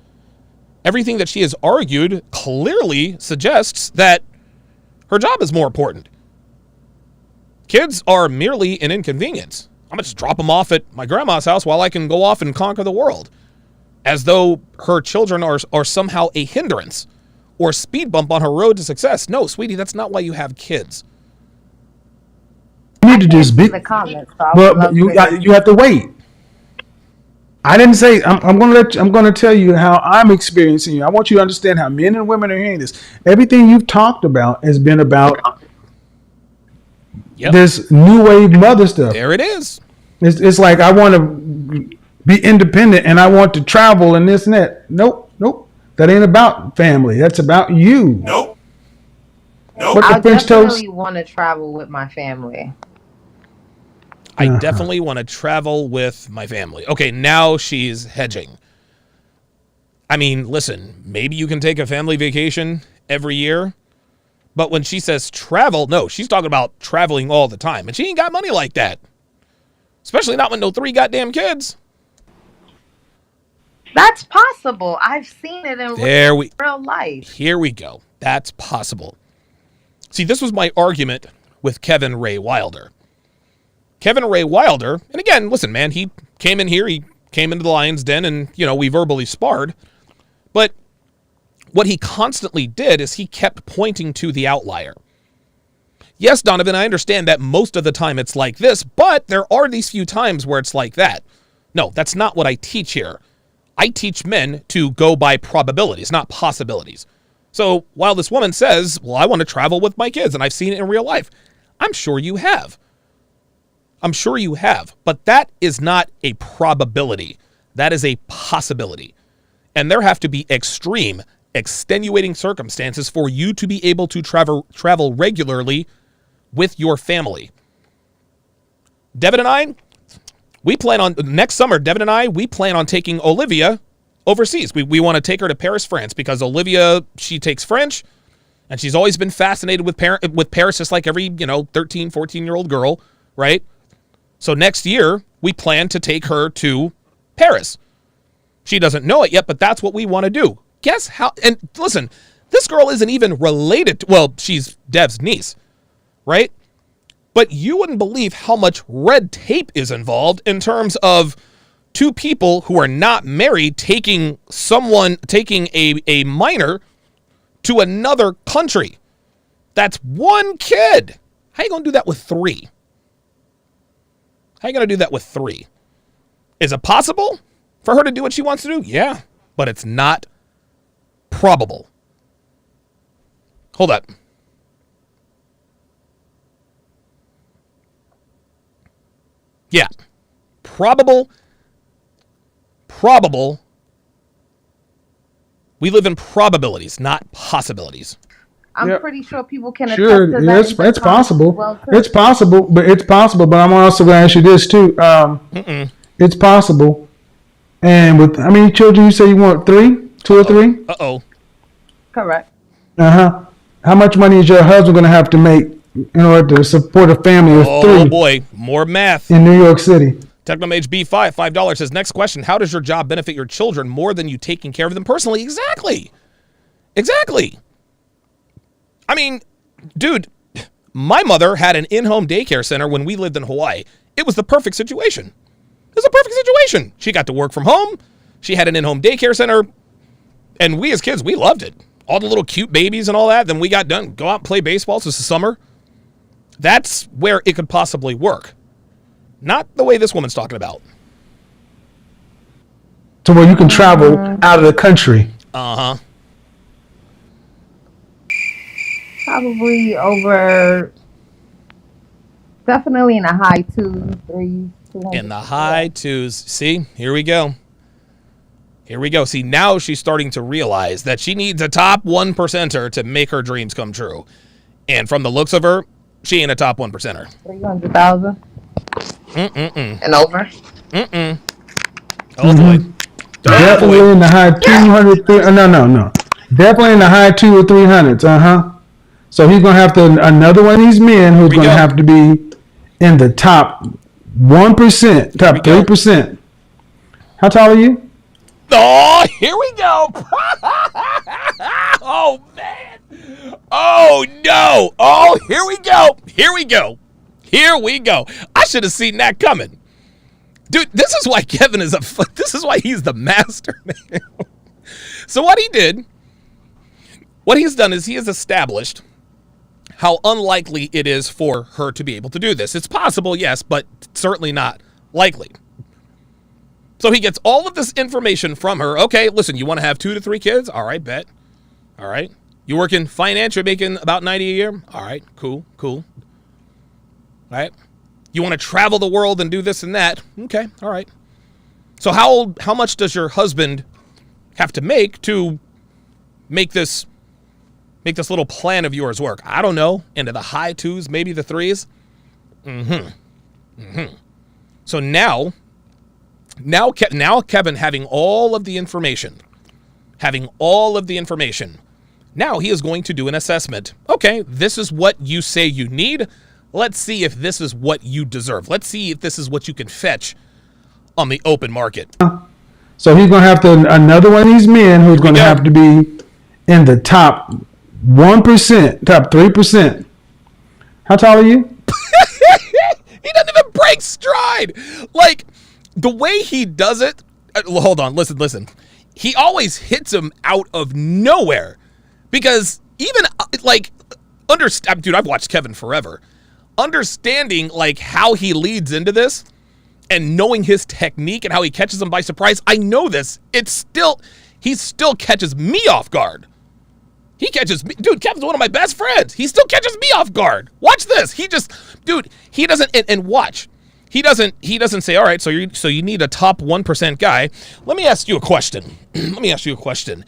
argued clearly suggests that her job is more important. Kids are merely an inconvenience. I'm going to just drop them off at my grandma's house while I can go off and conquer the world. As though her children are somehow a hindrance or a speed bump on her road to success. No, sweetie, that's not why you have kids. You need to just be. The comments, so But you have to wait. I didn't say I'm going to tell you how I'm experiencing it. I want you to understand how men and women are hearing this. Everything you've talked about has been about this new wave mother stuff. There it is. It's like I want to be independent and I want to travel and this and that. Nope. That ain't about family. That's about you. Nope. What I the French toast? definitely want to travel with my family. I definitely want to travel with my family. Okay, now she's hedging. I mean, listen, maybe you can take a family vacation every year, but when she says travel, no, she's talking about traveling all the time, and she ain't got money like that. Especially not with no 3 goddamn kids. That's possible. I've seen it in real life. Here we go. That's possible. See, this was my argument with Kevin Ray Wilder. Kevin Ray Wilder, and again, listen, man, he came in here, he came into the Lion's Den, and, we verbally sparred. But what he constantly did is he kept pointing to the outlier. Yes, Donovan, I understand that most of the time it's like this, but there are these few times where it's like that. No, that's not what I teach here. I teach men to go by probabilities, not possibilities. So while this woman says, well, I want to travel with my kids, and I've seen it in real life, I'm sure you have. I'm sure you have. But that is not a probability. That is a possibility. And there have to be extreme, extenuating circumstances for you to be able to travel regularly with your family. Devin and I, next summer, we plan on taking Olivia overseas. We want to take her to Paris, France, because Olivia, she takes French, and she's always been fascinated with Paris, just like every, 13, 14-year-old girl, right? So next year, we plan to take her to Paris. She doesn't know it yet, but that's what we want to do. Guess how, and listen, this girl isn't even related to, well, she's Dev's niece, right? But you wouldn't believe how much red tape is involved in terms of 2 people who are not married taking a minor to another country. That's 1 kid. How you going to do that with 3? How you going to do that with 3? Is it possible for her to do what she wants to do? Yeah, but it's not probable. Hold up. Yeah. Probable. We live in probabilities, not possibilities. I'm pretty sure people can attest Sure, to yes, that. it's possible. Well, It's possible, but I'm also going to ask you this too. It's possible. And with how many children you say you want? 3? 2 or 3? Uh-oh. correct. How much money is your husband going to have to make in order to support a family of 3? Oh boy, more math. In New York City? Technomage B5, $5 says, next question, how does your job benefit your children more than you taking care of them personally? Exactly. I mean, dude, my mother had an in-home daycare center when we lived in Hawaii. It was the perfect situation. She got to work from home. She had an in-home daycare center. And we as kids, we loved it. All the little cute babies and all that. Then we got done. Go out and play baseball. So it's the summer. That's where it could possibly work. Not the way this woman's talking about. To where you can travel out of the country. Uh-huh. Probably over, definitely in the high 2s, 3s. In the high 2s. See, here we go. See, now she's starting to realize that she needs a top 1%er to make her dreams come true. And from the looks of her, she ain't a top 1%er. 300,000? And over? Oh, boy. Definitely in the high 200. No. Definitely in the high 2 or 300s. So he's going to have to, another one of these men who's going to have to be in the top 1%, top 3%. How tall are you? Oh, here we go. Oh, man. Oh, no. Oh, here we go. I should have seen that coming. Dude, this is why Kevin is this is why he's the master, man. So what he's done is he has established how unlikely it is for her to be able to do this. It's possible, yes, but certainly not likely. So he gets all of this information from her. Okay, listen, you want to have 2 to 3 kids? All right, bet. All right. You work in finance, you're making about $90 a year? All right, cool. All right. You want to travel the world and do this and that? Okay, all right. So how much does your husband have to make to make this little plan of yours work? I don't know. Into the high 2s, maybe the 3s? So now Kevin having all of the information, now he is going to do an assessment. Okay, this is what you say you need. Let's see if this is what you deserve. Let's see if this is what you can fetch on the open market. So he's going to have to, another one of these men who's going to have to be in the top 1%, top 3%. How tall are you? He doesn't even break stride. Like, the way he does it, hold on, listen. He always hits him out of nowhere. Because even, like, dude, I've watched Kevin forever. Understanding, like, how he leads into this and knowing his technique and how he catches them by surprise, I know this. He still catches me off guard. He catches me. Dude, Kevin's one of my best friends. He still catches me off guard. Watch this. He doesn't, and watch. He doesn't say, all right, so you need a top 1% guy. Let me ask you a question.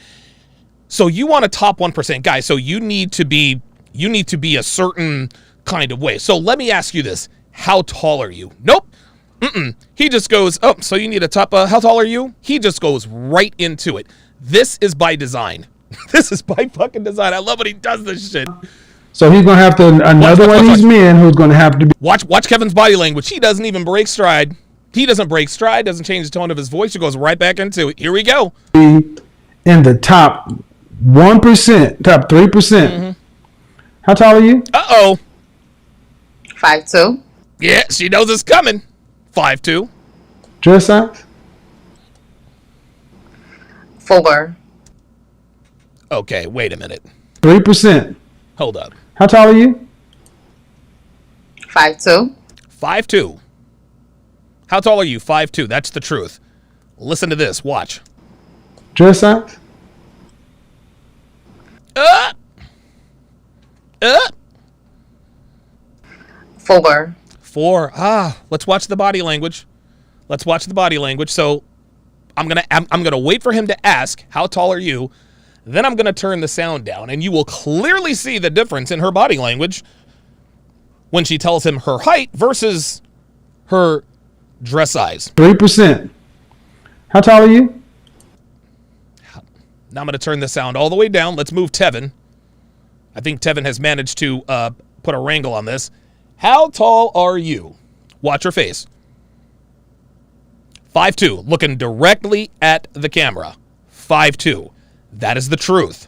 So you want a top 1% guy, so you need to be a certain kind of way. So let me ask you this. How tall are you? Nope. He just goes, oh, so you need a top, how tall are you? He just goes right into it. This is by design. This is by fucking design. I love when he does this shit. So he's going to have to, another one of these men who's going to have to be. Watch Kevin's body language. He doesn't even break stride. He doesn't break stride, doesn't change the tone of his voice. He goes right back into it. Here we go. In the top 1%, top 3%. How tall are you? Uh-oh. 5'2". Yeah, she knows it's coming. 5'2". Dress size? 4. Okay, wait a minute. 3%. Hold up. How tall are you? 5'2". 5'2". How tall are you? 5'2". That's the truth. Listen to this. Watch. Dress size? 4. 4. Let's watch the body language. So I'm gonna wait for him to ask, how tall are you? Then I'm gonna turn the sound down, and you will clearly see the difference in her body language when she tells him her height versus her dress size. 3%. How tall are you? Now I'm gonna turn the sound all the way down. Let's move Tevin. I think Tevin has managed to put a wrangle on this. How tall are you? Watch her face. 5'2", looking directly at the camera. 5'2". That is the truth.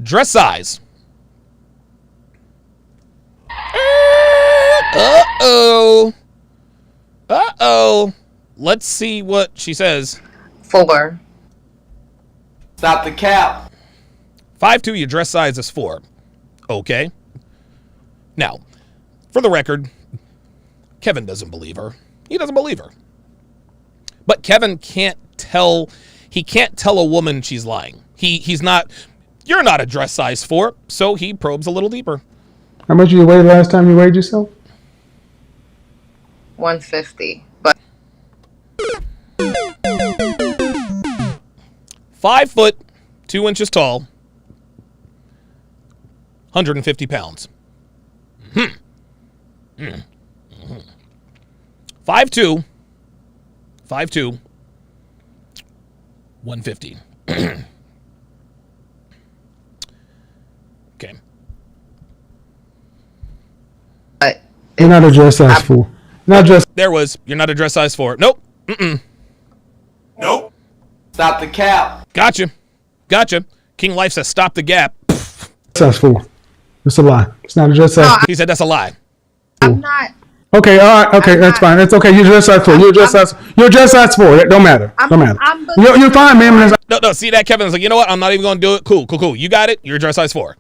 Dress size. Uh-oh. Let's see what she says. 4. Stop the cap. 5'2", your dress size is 4. Okay. Now, for the record, Kevin doesn't believe her. He doesn't believe her. But Kevin can't tell a woman she's lying. He's not, you're not a dress size 4, so he probes a little deeper. How much you weighed last time you weighed yourself? 150. But 5 foot, 2 inches tall, 150 pounds. 5'2", 150. Okay. You're not a dress size 4. Not dress. You're not a dress size 4. Nope. Nope. Stop the cap. Gotcha. King Life says stop the gap. Size 4. It's a lie. It's not a dress size. He said that's a lie. I'm not. Okay, all right, okay, that's fine. It's okay. You're dress size 4. You're dress size 4. It don't matter. Don't matter. You're fine, man. No. See that? Kevin's like, you know what? I'm not even going to do it. Cool. You got it. You're dress size 4.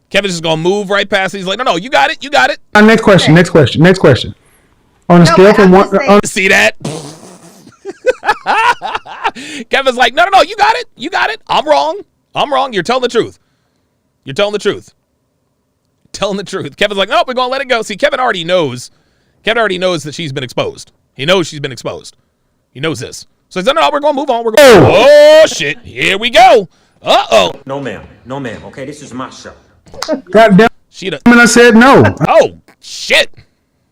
Kevin's just going to move right past it. He's like, no, you got it. Next question. On a scale from 1. See that? Kevin's like, no, you got it. I'm wrong. You're telling the truth. Kevin's like, no, we're going to let it go. See, Kevin already knows that she's been exposed. He knows she's been exposed. He knows this. So he's like, no, we're going to move on. Oh, shit. Here we go. Uh-oh. No, ma'am. Okay, this is my show. God damn. I said no. Oh, shit.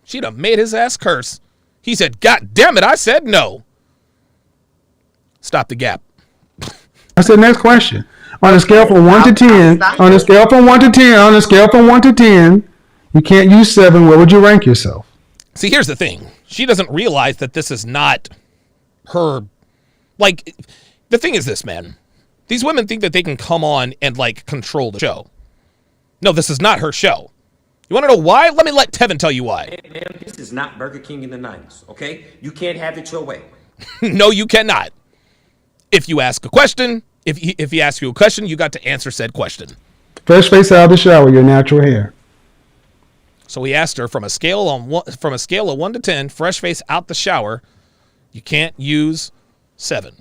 She'd have made his ass curse. He said, God damn it, I said no. Stop the gap. That's the next question. On a scale from 1 to 10, on a scale from 1 to 10, on a scale from 1 to 10, you can't use 7. Where would you rank yourself? See, here's the thing. She doesn't realize that this is not her. Like, the thing is this, man. These women think that they can come on and, like, control the show. No, this is not her show. You want to know why? Let Tevin tell you why. Man, this is not Burger King in the 90s, okay? You can't have it your way. No, you cannot. If you ask a question, if he asks you a question, you got to answer said question. Fresh face out of the shower, your natural hair. So we asked her from a scale of 1 to 10, fresh face out the shower, you can't use 7.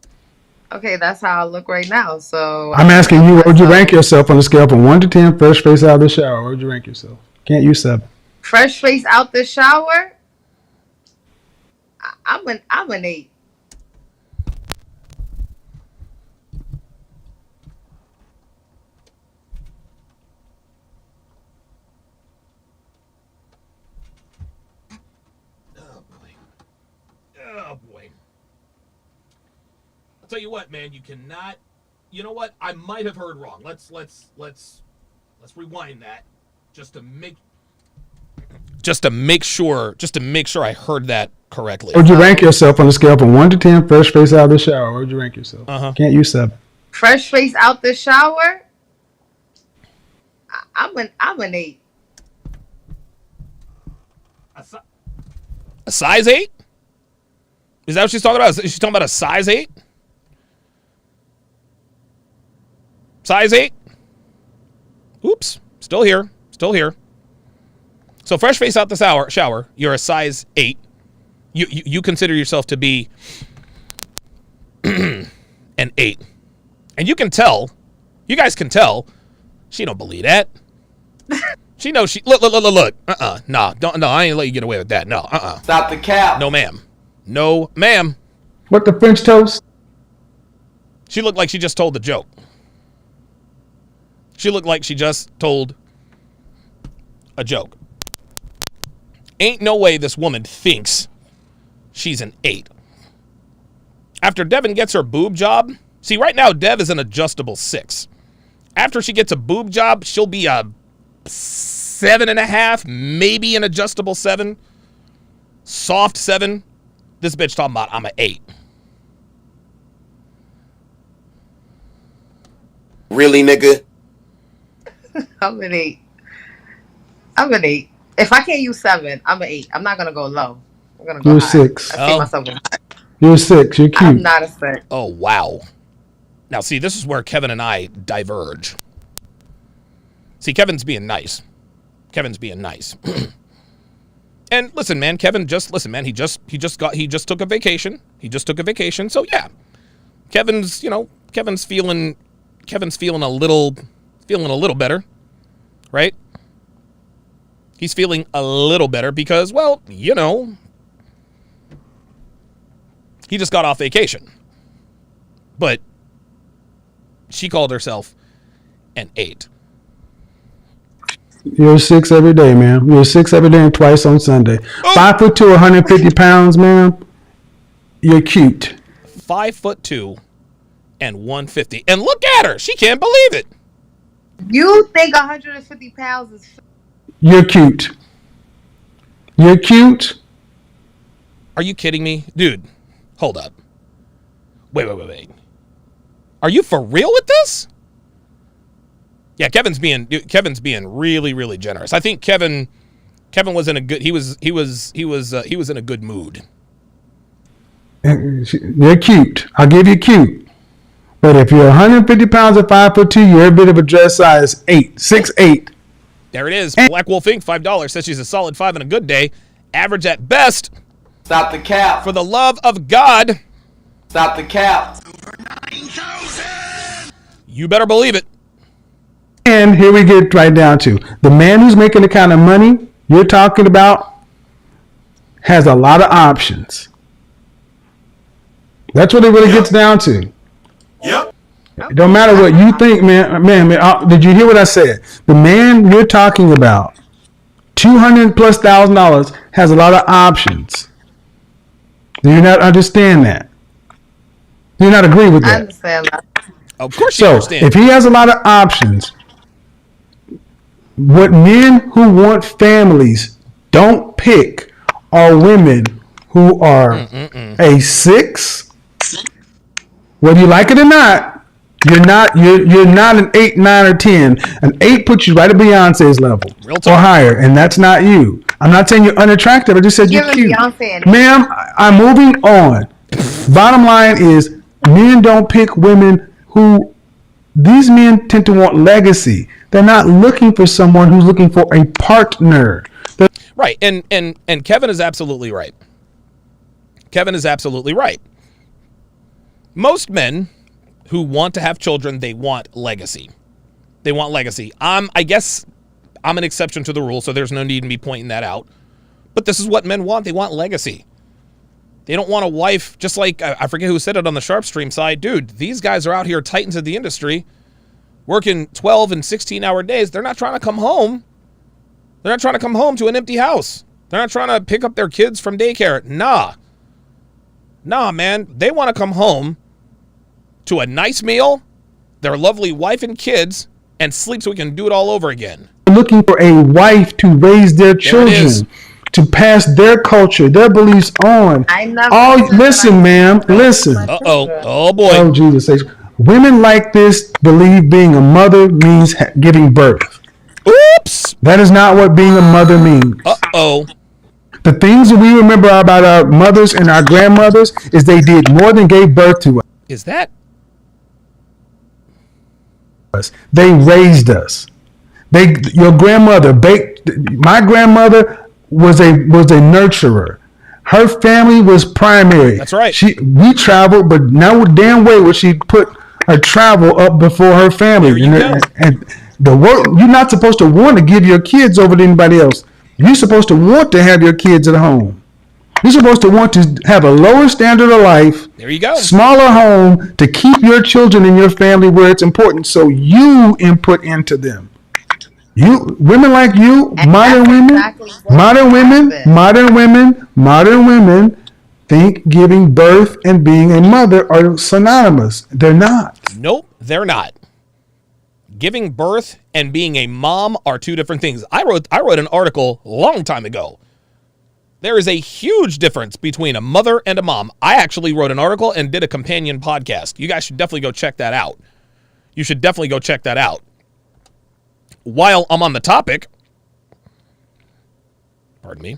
Okay, that's how I look right now. So I'm asking you, what would you rank yourself on a scale from 1 to 10, fresh face out of the shower? Where would you rank yourself? Can't use 7. fresh face out the shower. I'm an 8. Oh boy. I'll tell you what, man, you cannot. You know what? I might have heard wrong. Let's rewind that just to make sure I heard that correctly. Would you rank yourself on a scale from 1 to 10, fresh face out of the shower? Where would you rank yourself? Can't use 7. Fresh face out the shower. I'm an 8. A size 8? Is that what she's talking about? Is she talking about a size 8? Size 8? Oops. Still here. So fresh face out the shower, you're a size 8. You consider yourself to be an 8. And you guys can tell, she don't believe that. She knows look. Nah, I ain't let you get away with that. No, Stop the cap. No, ma'am. No, ma'am. What, the French toast? She looked like she just told the joke. She looked like she just told a joke. Ain't no way this woman thinks she's an 8. After Devin gets her boob job, see, right now Dev is an adjustable 6. After she gets a boob job, she'll be a 7.5, maybe an adjustable 7. Soft 7. This bitch talking about I'm an 8. Really, nigga? I'm an 8. If I can't use 7, I'm an 8. I'm not gonna go low. I'm gonna go You're high. 6. I see myself. You're 6. You're cute. I'm not a 6. Oh, wow. Now, see, this is where Kevin and I diverge. See, Kevin's being nice. And listen, man, he just took a vacation. So yeah, Kevin's feeling a little better, right? He's feeling a little better because, well, he just got off vacation. But she called herself an 8. You're 6 every day, man. You're 6 every day and twice on Sunday. 5'2", 150 pounds, man. You're cute. 5'2" and 150. And look at her. She can't believe it. You think 150 pounds is... You're cute. You're cute. Are you kidding me? Dude, hold up. Wait. Are you for real with this? Yeah, Kevin's being really, really generous. I think Kevin was in a good he was in a good mood. You're cute. I'll give you cute. But if you're 150 pounds or 5'2", you're a bit of a dress size 8, 6'8". There it is. Black Wolf Inc. $5 says she's a solid 5 on a good day. Average at best. Stop the cap. For the love of God. Stop the cap. You better believe it. And here we get right down to the man who's making the kind of money you're talking about has a lot of options. That's what it really gets down to. Yep. It don't matter what you think, man. Did you hear what I said? The man you're talking about, $200,000+ has a lot of options. Do you not understand that? Do you not agree with I that? understand that. Of course you So understand. if he has a lot of options, what men who want families don't pick are women who are a 6. Whether you like it or not, you're not an 8, 9, or 10. An 8 puts you right at Beyonce's level Real or talk. higher, and that's not you. I'm not saying you're unattractive. I just said you're Giving cute. Beyonce an Ma'am, I'm moving on. Bottom line is men don't pick women who, these men tend to want legacy. They're not looking for someone who's looking for a partner. Right. And Kevin is absolutely right. Kevin is absolutely right. Most men who want to have children, they want legacy. They want legacy. I guess I'm an exception to the rule, so there's no need in me pointing that out. But this is what men want. They want legacy. They don't want a wife, just like, I forget who said it on the Sharp Stream side. Dude, these guys are out here titans of the industry, working 12 and 16-hour days. They're not trying to come home. They're not trying to come home to an empty house. They're not trying to pick up their kids from daycare. Nah, man. They want to come home to a nice meal, their lovely wife and kids, and sleep so we can do it all over again. Looking for a wife to raise their children, to pass their culture, their beliefs on. I never Oh, said that listen, I ma'am, raise listen. my Uh-oh. children. Oh, boy. Oh, Jesus sakes. Women like this believe being a mother means giving birth. Oops. That is not what being a mother means. Uh-oh. The things that we remember about our mothers and our grandmothers is they did more than gave birth to Is that? us. They raised us. Your grandmother baked. My grandmother was a nurturer. Her family was primary. That's right. We traveled, but no damn way would she put her travel up before her family. There you go. And the work, you're not supposed to want to give your kids over to anybody else. You're supposed to want to have your kids at home. You're supposed to want to have a lower standard of life, There you go. smaller home, to keep your children and your family where it's important, so you input into them. You women like you, And modern that's women, exactly what modern women think giving birth and being a mother are synonymous. They're not. Nope, they're not. Giving birth and being a mom are two different things. I wrote an article a long time ago. There is a huge difference between a mother and a mom. I actually wrote an article and did a companion podcast. You guys should definitely go check that out. While I'm on the topic, pardon me.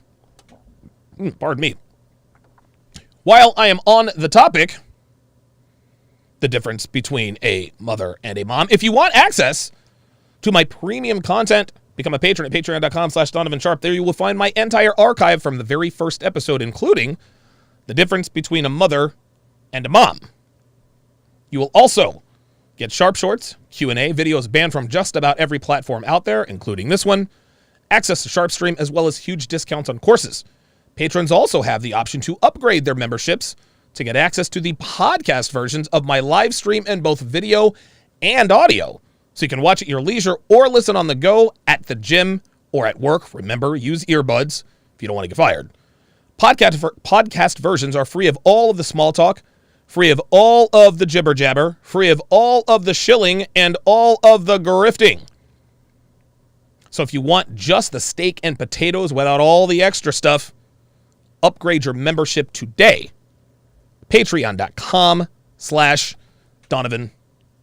While I am on the topic, the difference between a mother and a mom. If you want access to my premium content, become a patron at patreon.com/Donovan Sharp. There you will find my entire archive from the very first episode, including the difference between a mother and a mom. You will also get Sharp Shorts, Q&A, videos banned from just about every platform out there, including this one, access to Sharp Stream, as well as huge discounts on courses. Patrons also have the option to upgrade their memberships to get access to the podcast versions of my live stream in both video and audio. So you can watch at your leisure or listen on the go at the gym or at work. Remember, use earbuds if you don't want to get fired. Podcast versions are free of all of the small talk, free of all of the jibber jabber, free of all of the shilling, and all of the grifting. So if you want just the steak and potatoes without all the extra stuff, upgrade your membership today. Patreon.com/Donovan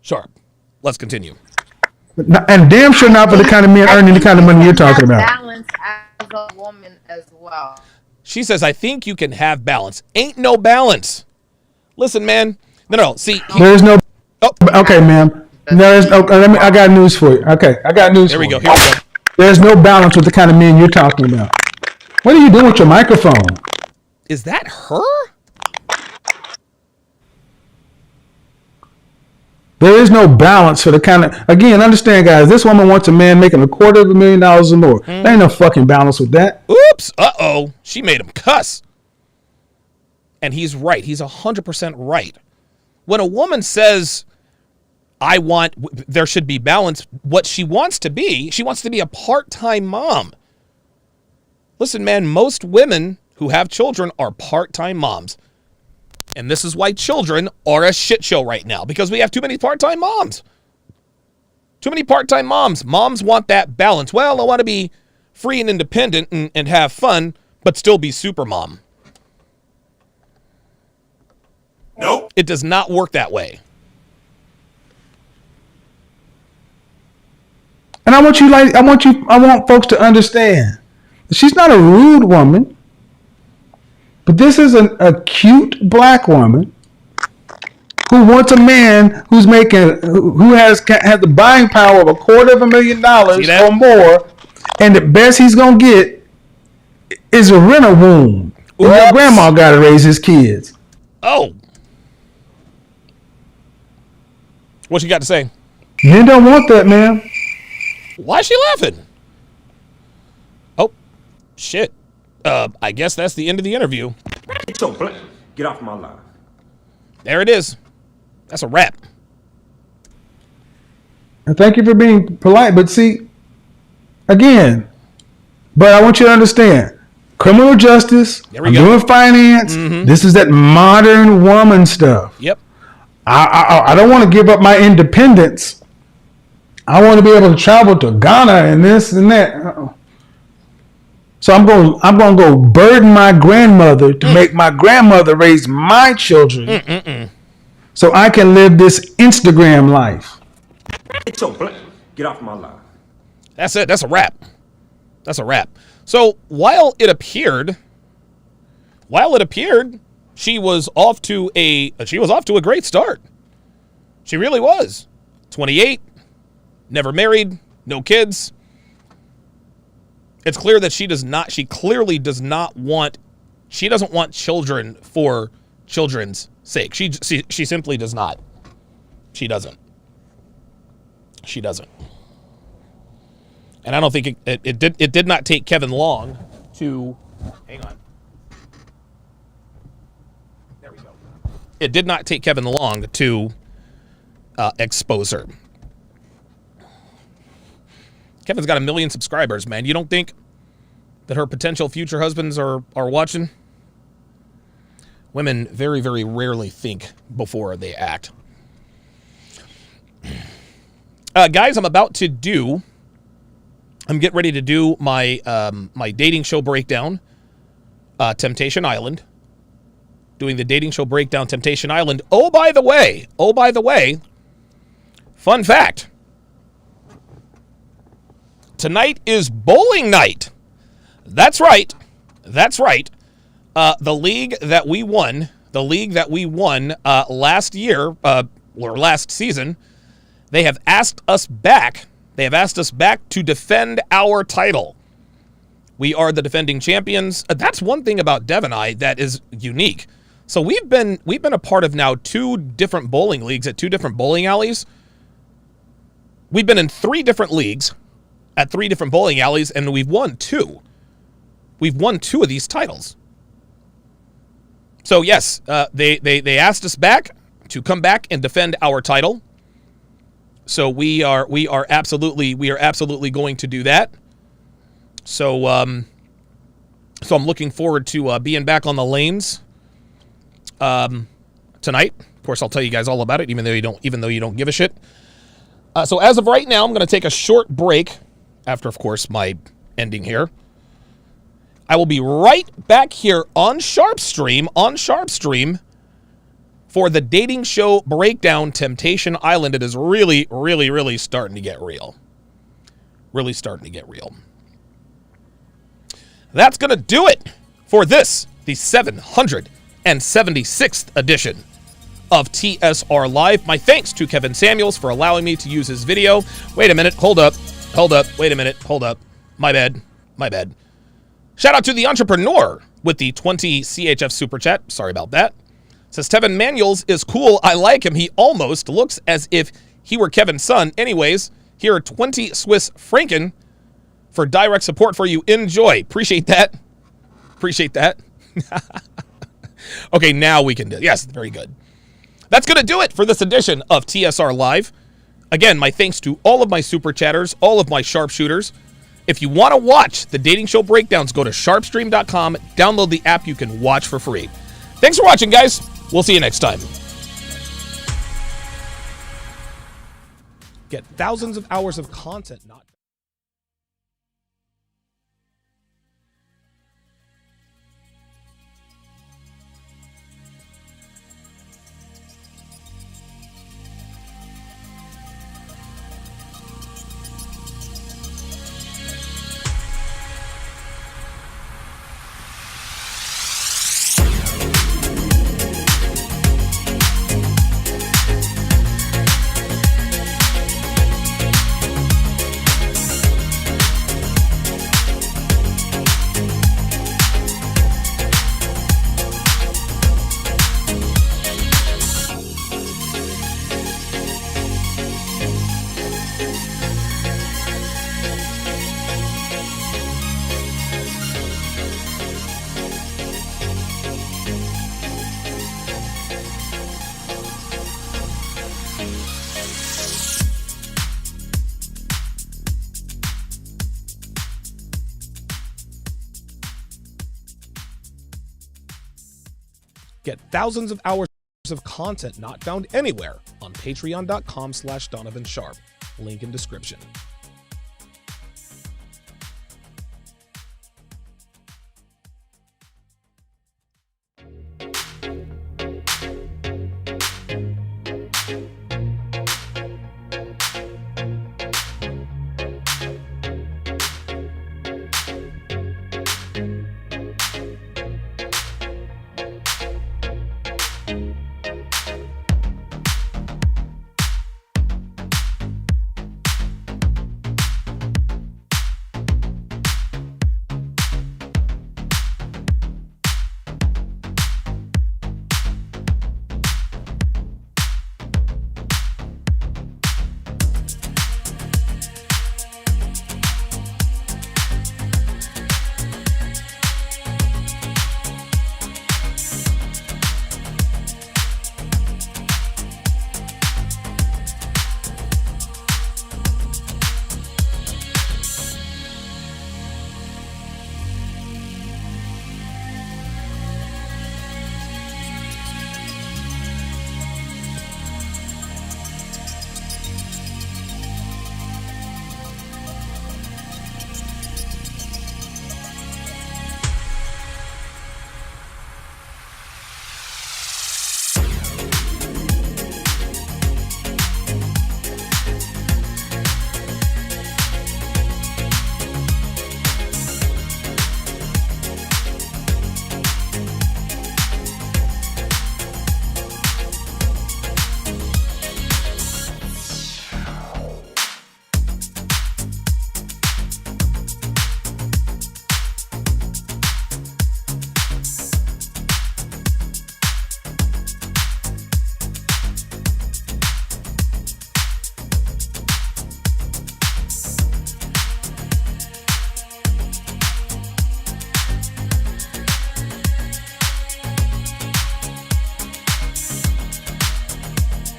Sharp. Let's continue. And damn sure not for the kind of men earning the kind of money you're talking about. Balance as a woman as well. She says, I think you can have balance. Ain't no balance. Listen, man. No. See, There's no. oh, Okay, ma'am. There's no. I got news for you. Okay, I got news. there we for go. you. Here we go. There's no balance with the kind of men you're talking about. What are you doing with your microphone? Is that her? There is no balance for the kind of. Again, understand, guys. This woman wants a man making $250,000 or more. There ain't no fucking balance with that. Oops. Uh-oh. She made him cuss. And he's right. He's 100% right. When a woman says, there should be balance, what she wants to be a part-time mom. Listen, man, most women who have children are part-time moms. And this is why children are a shit show right now, because we have too many part-time moms. Too many part-time moms. Moms want that balance. Well, I want to be free and independent and have fun, but still be super mom. Nope. It does not work that way. And I want folks to understand. She's not a rude woman, but this is a cute black woman who wants a man who has the buying power of $250,000 or more, and the best he's gonna get is a renter womb. Your grandma gotta raise his kids. Oh. What you got to say? Men don't want that, man. Why is she laughing? Oh, shit. I guess that's the end of the interview. Get off my line. There it is. That's a wrap. And thank you for being polite, but see, again, but I want you to understand, criminal justice, There we I'm go. doing finance, this is that modern woman stuff. Yep. I don't want to give up my independence. I want to be able to travel to Ghana and this and that. So I'm going to go burden my grandmother to make my grandmother raise my children so I can live this Instagram life. Get off my line. That's it. That's a wrap. That's a wrap. So while it appeared she was off to a great start. She really was. 28, never married, no kids. It's clear that she clearly doesn't want children for children's sake. She simply does not. She doesn't. And I don't think it did not take Kevin long to hang on. There we go. It did not take Kevin long to expose her. Kevin's got 1 million subscribers, man. You don't think that her potential future husbands are watching? Women very, very rarely think before they act. Guys, I'm getting ready to do my my dating show breakdown, Temptation Island. Doing the dating show breakdown, Temptation Island. Oh, by the way, fun fact. Tonight is bowling night. That's right. The league that we won last year, or last season, they have asked us back to defend our title. We are the defending champions. That's one thing about Dev and I that is unique. So we've been a part of now 2 different bowling leagues at 2 different bowling alleys. We've been in 3 different leagues at 3 different bowling alleys, and we've won 2. We've won 2 of these titles. So yes, they asked us back to come back and defend our title. So we are absolutely going to do that. So I'm looking forward to being back on the lanes tonight. Of course, I'll tell you guys all about it, even though you don't give a shit. So as of right now, I'm going to take a short break after, of course, my ending here. I will be right back here on Sharpstream for the dating show breakdown, Temptation Island. It is really, really, really starting to get real. Really starting to get real. That's going to do it for this, the 776th edition of TSR Live. My thanks to Kevin Samuels for allowing me to use his video. Wait a minute. Hold up. Wait a minute. Hold up. My bad. Shout out to the entrepreneur with the 20 CHF super chat. Sorry about that. Says Tevin Manuels is cool. I like him. He almost looks as if he were Kevin's son. Anyways, here are 20 Swiss franken for direct support for you. Enjoy. Appreciate that. Okay, now we can do it. Yes, very good. That's going to do it for this edition of TSR Live. Again, my thanks to all of my super chatters, all of my sharpshooters. If you want to watch the dating show breakdowns, go to sharpstream.com, download the app. You can watch for free. Thanks for watching, guys. We'll see you next time. Get thousands of hours of content not Get thousands of hours of content not found anywhere on patreon.com/Donovan Sharp. Link in description.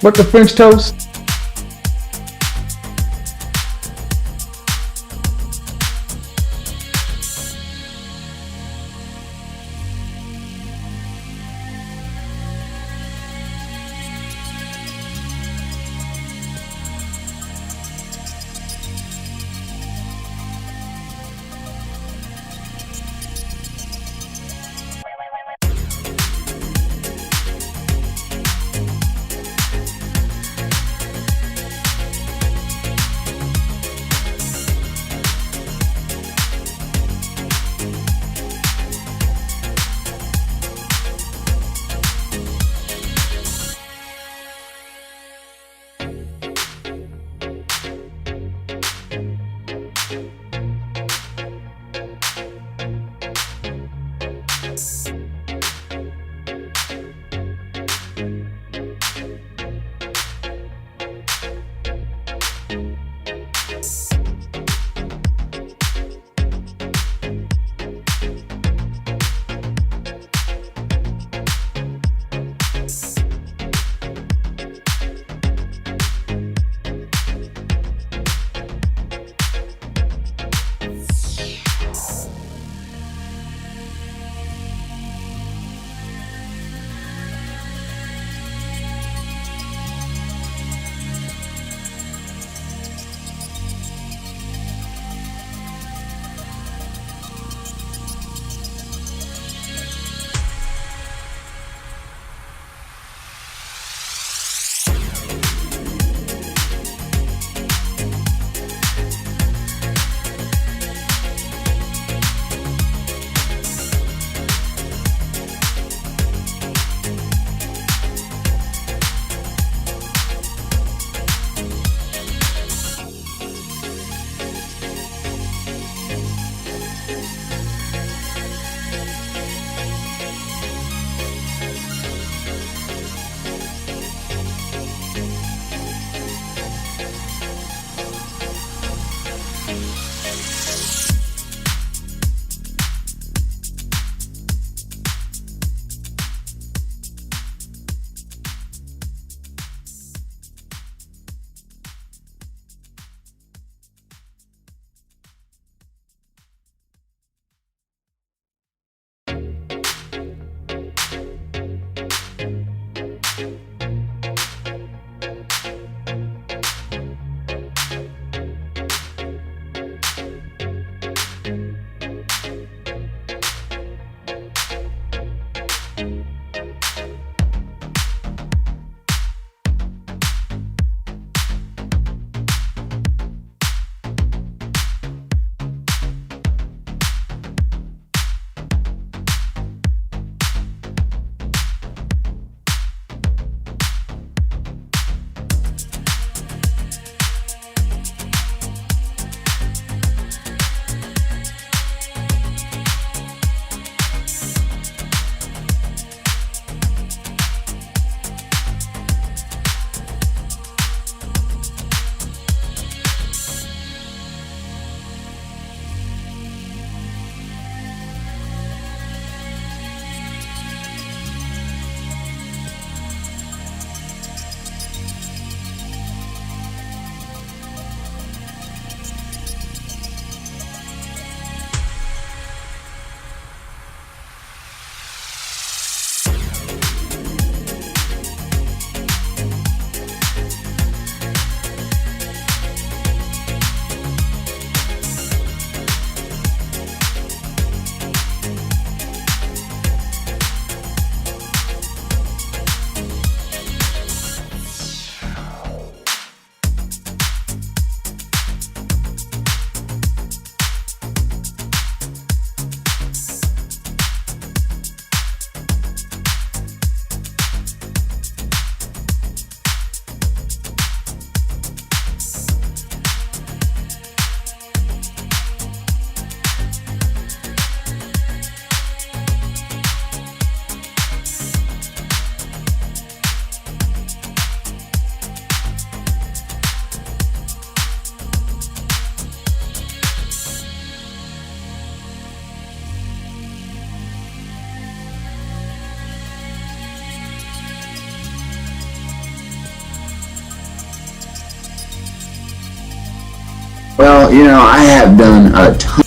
What the French toast? Well, I have done a ton.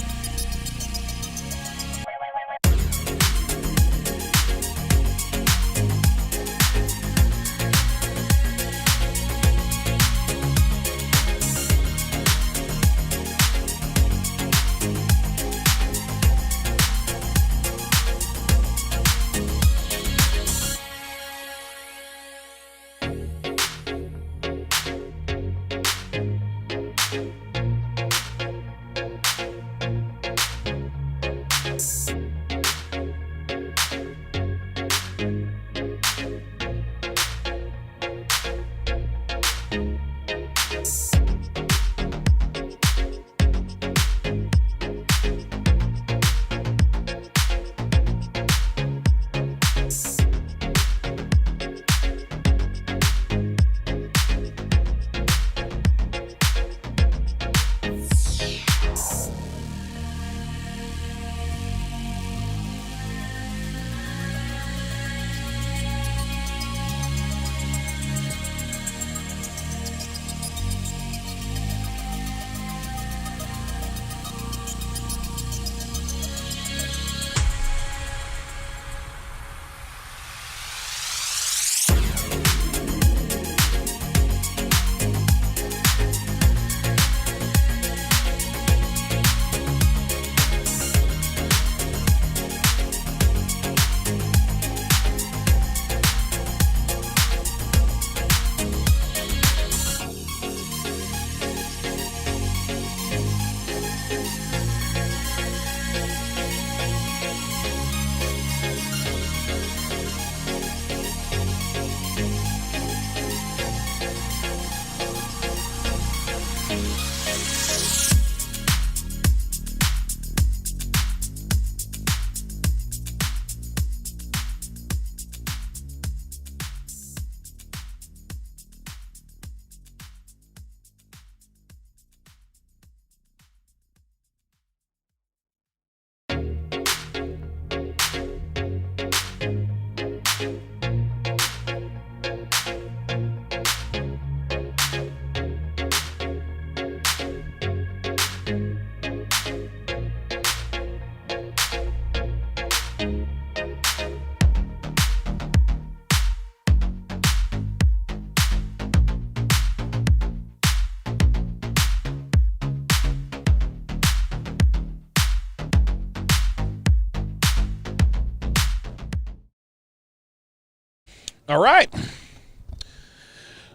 All right.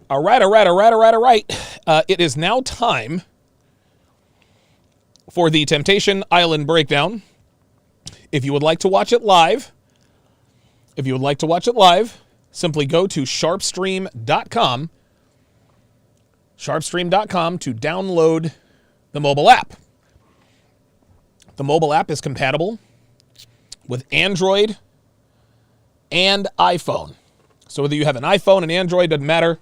All right. It is now time for the Temptation Island breakdown. If you would like to watch it live, simply go to sharpstream.com. Sharpstream.com to download the mobile app. The mobile app is compatible with Android and iPhone. So whether you have an iPhone, an Android, doesn't matter.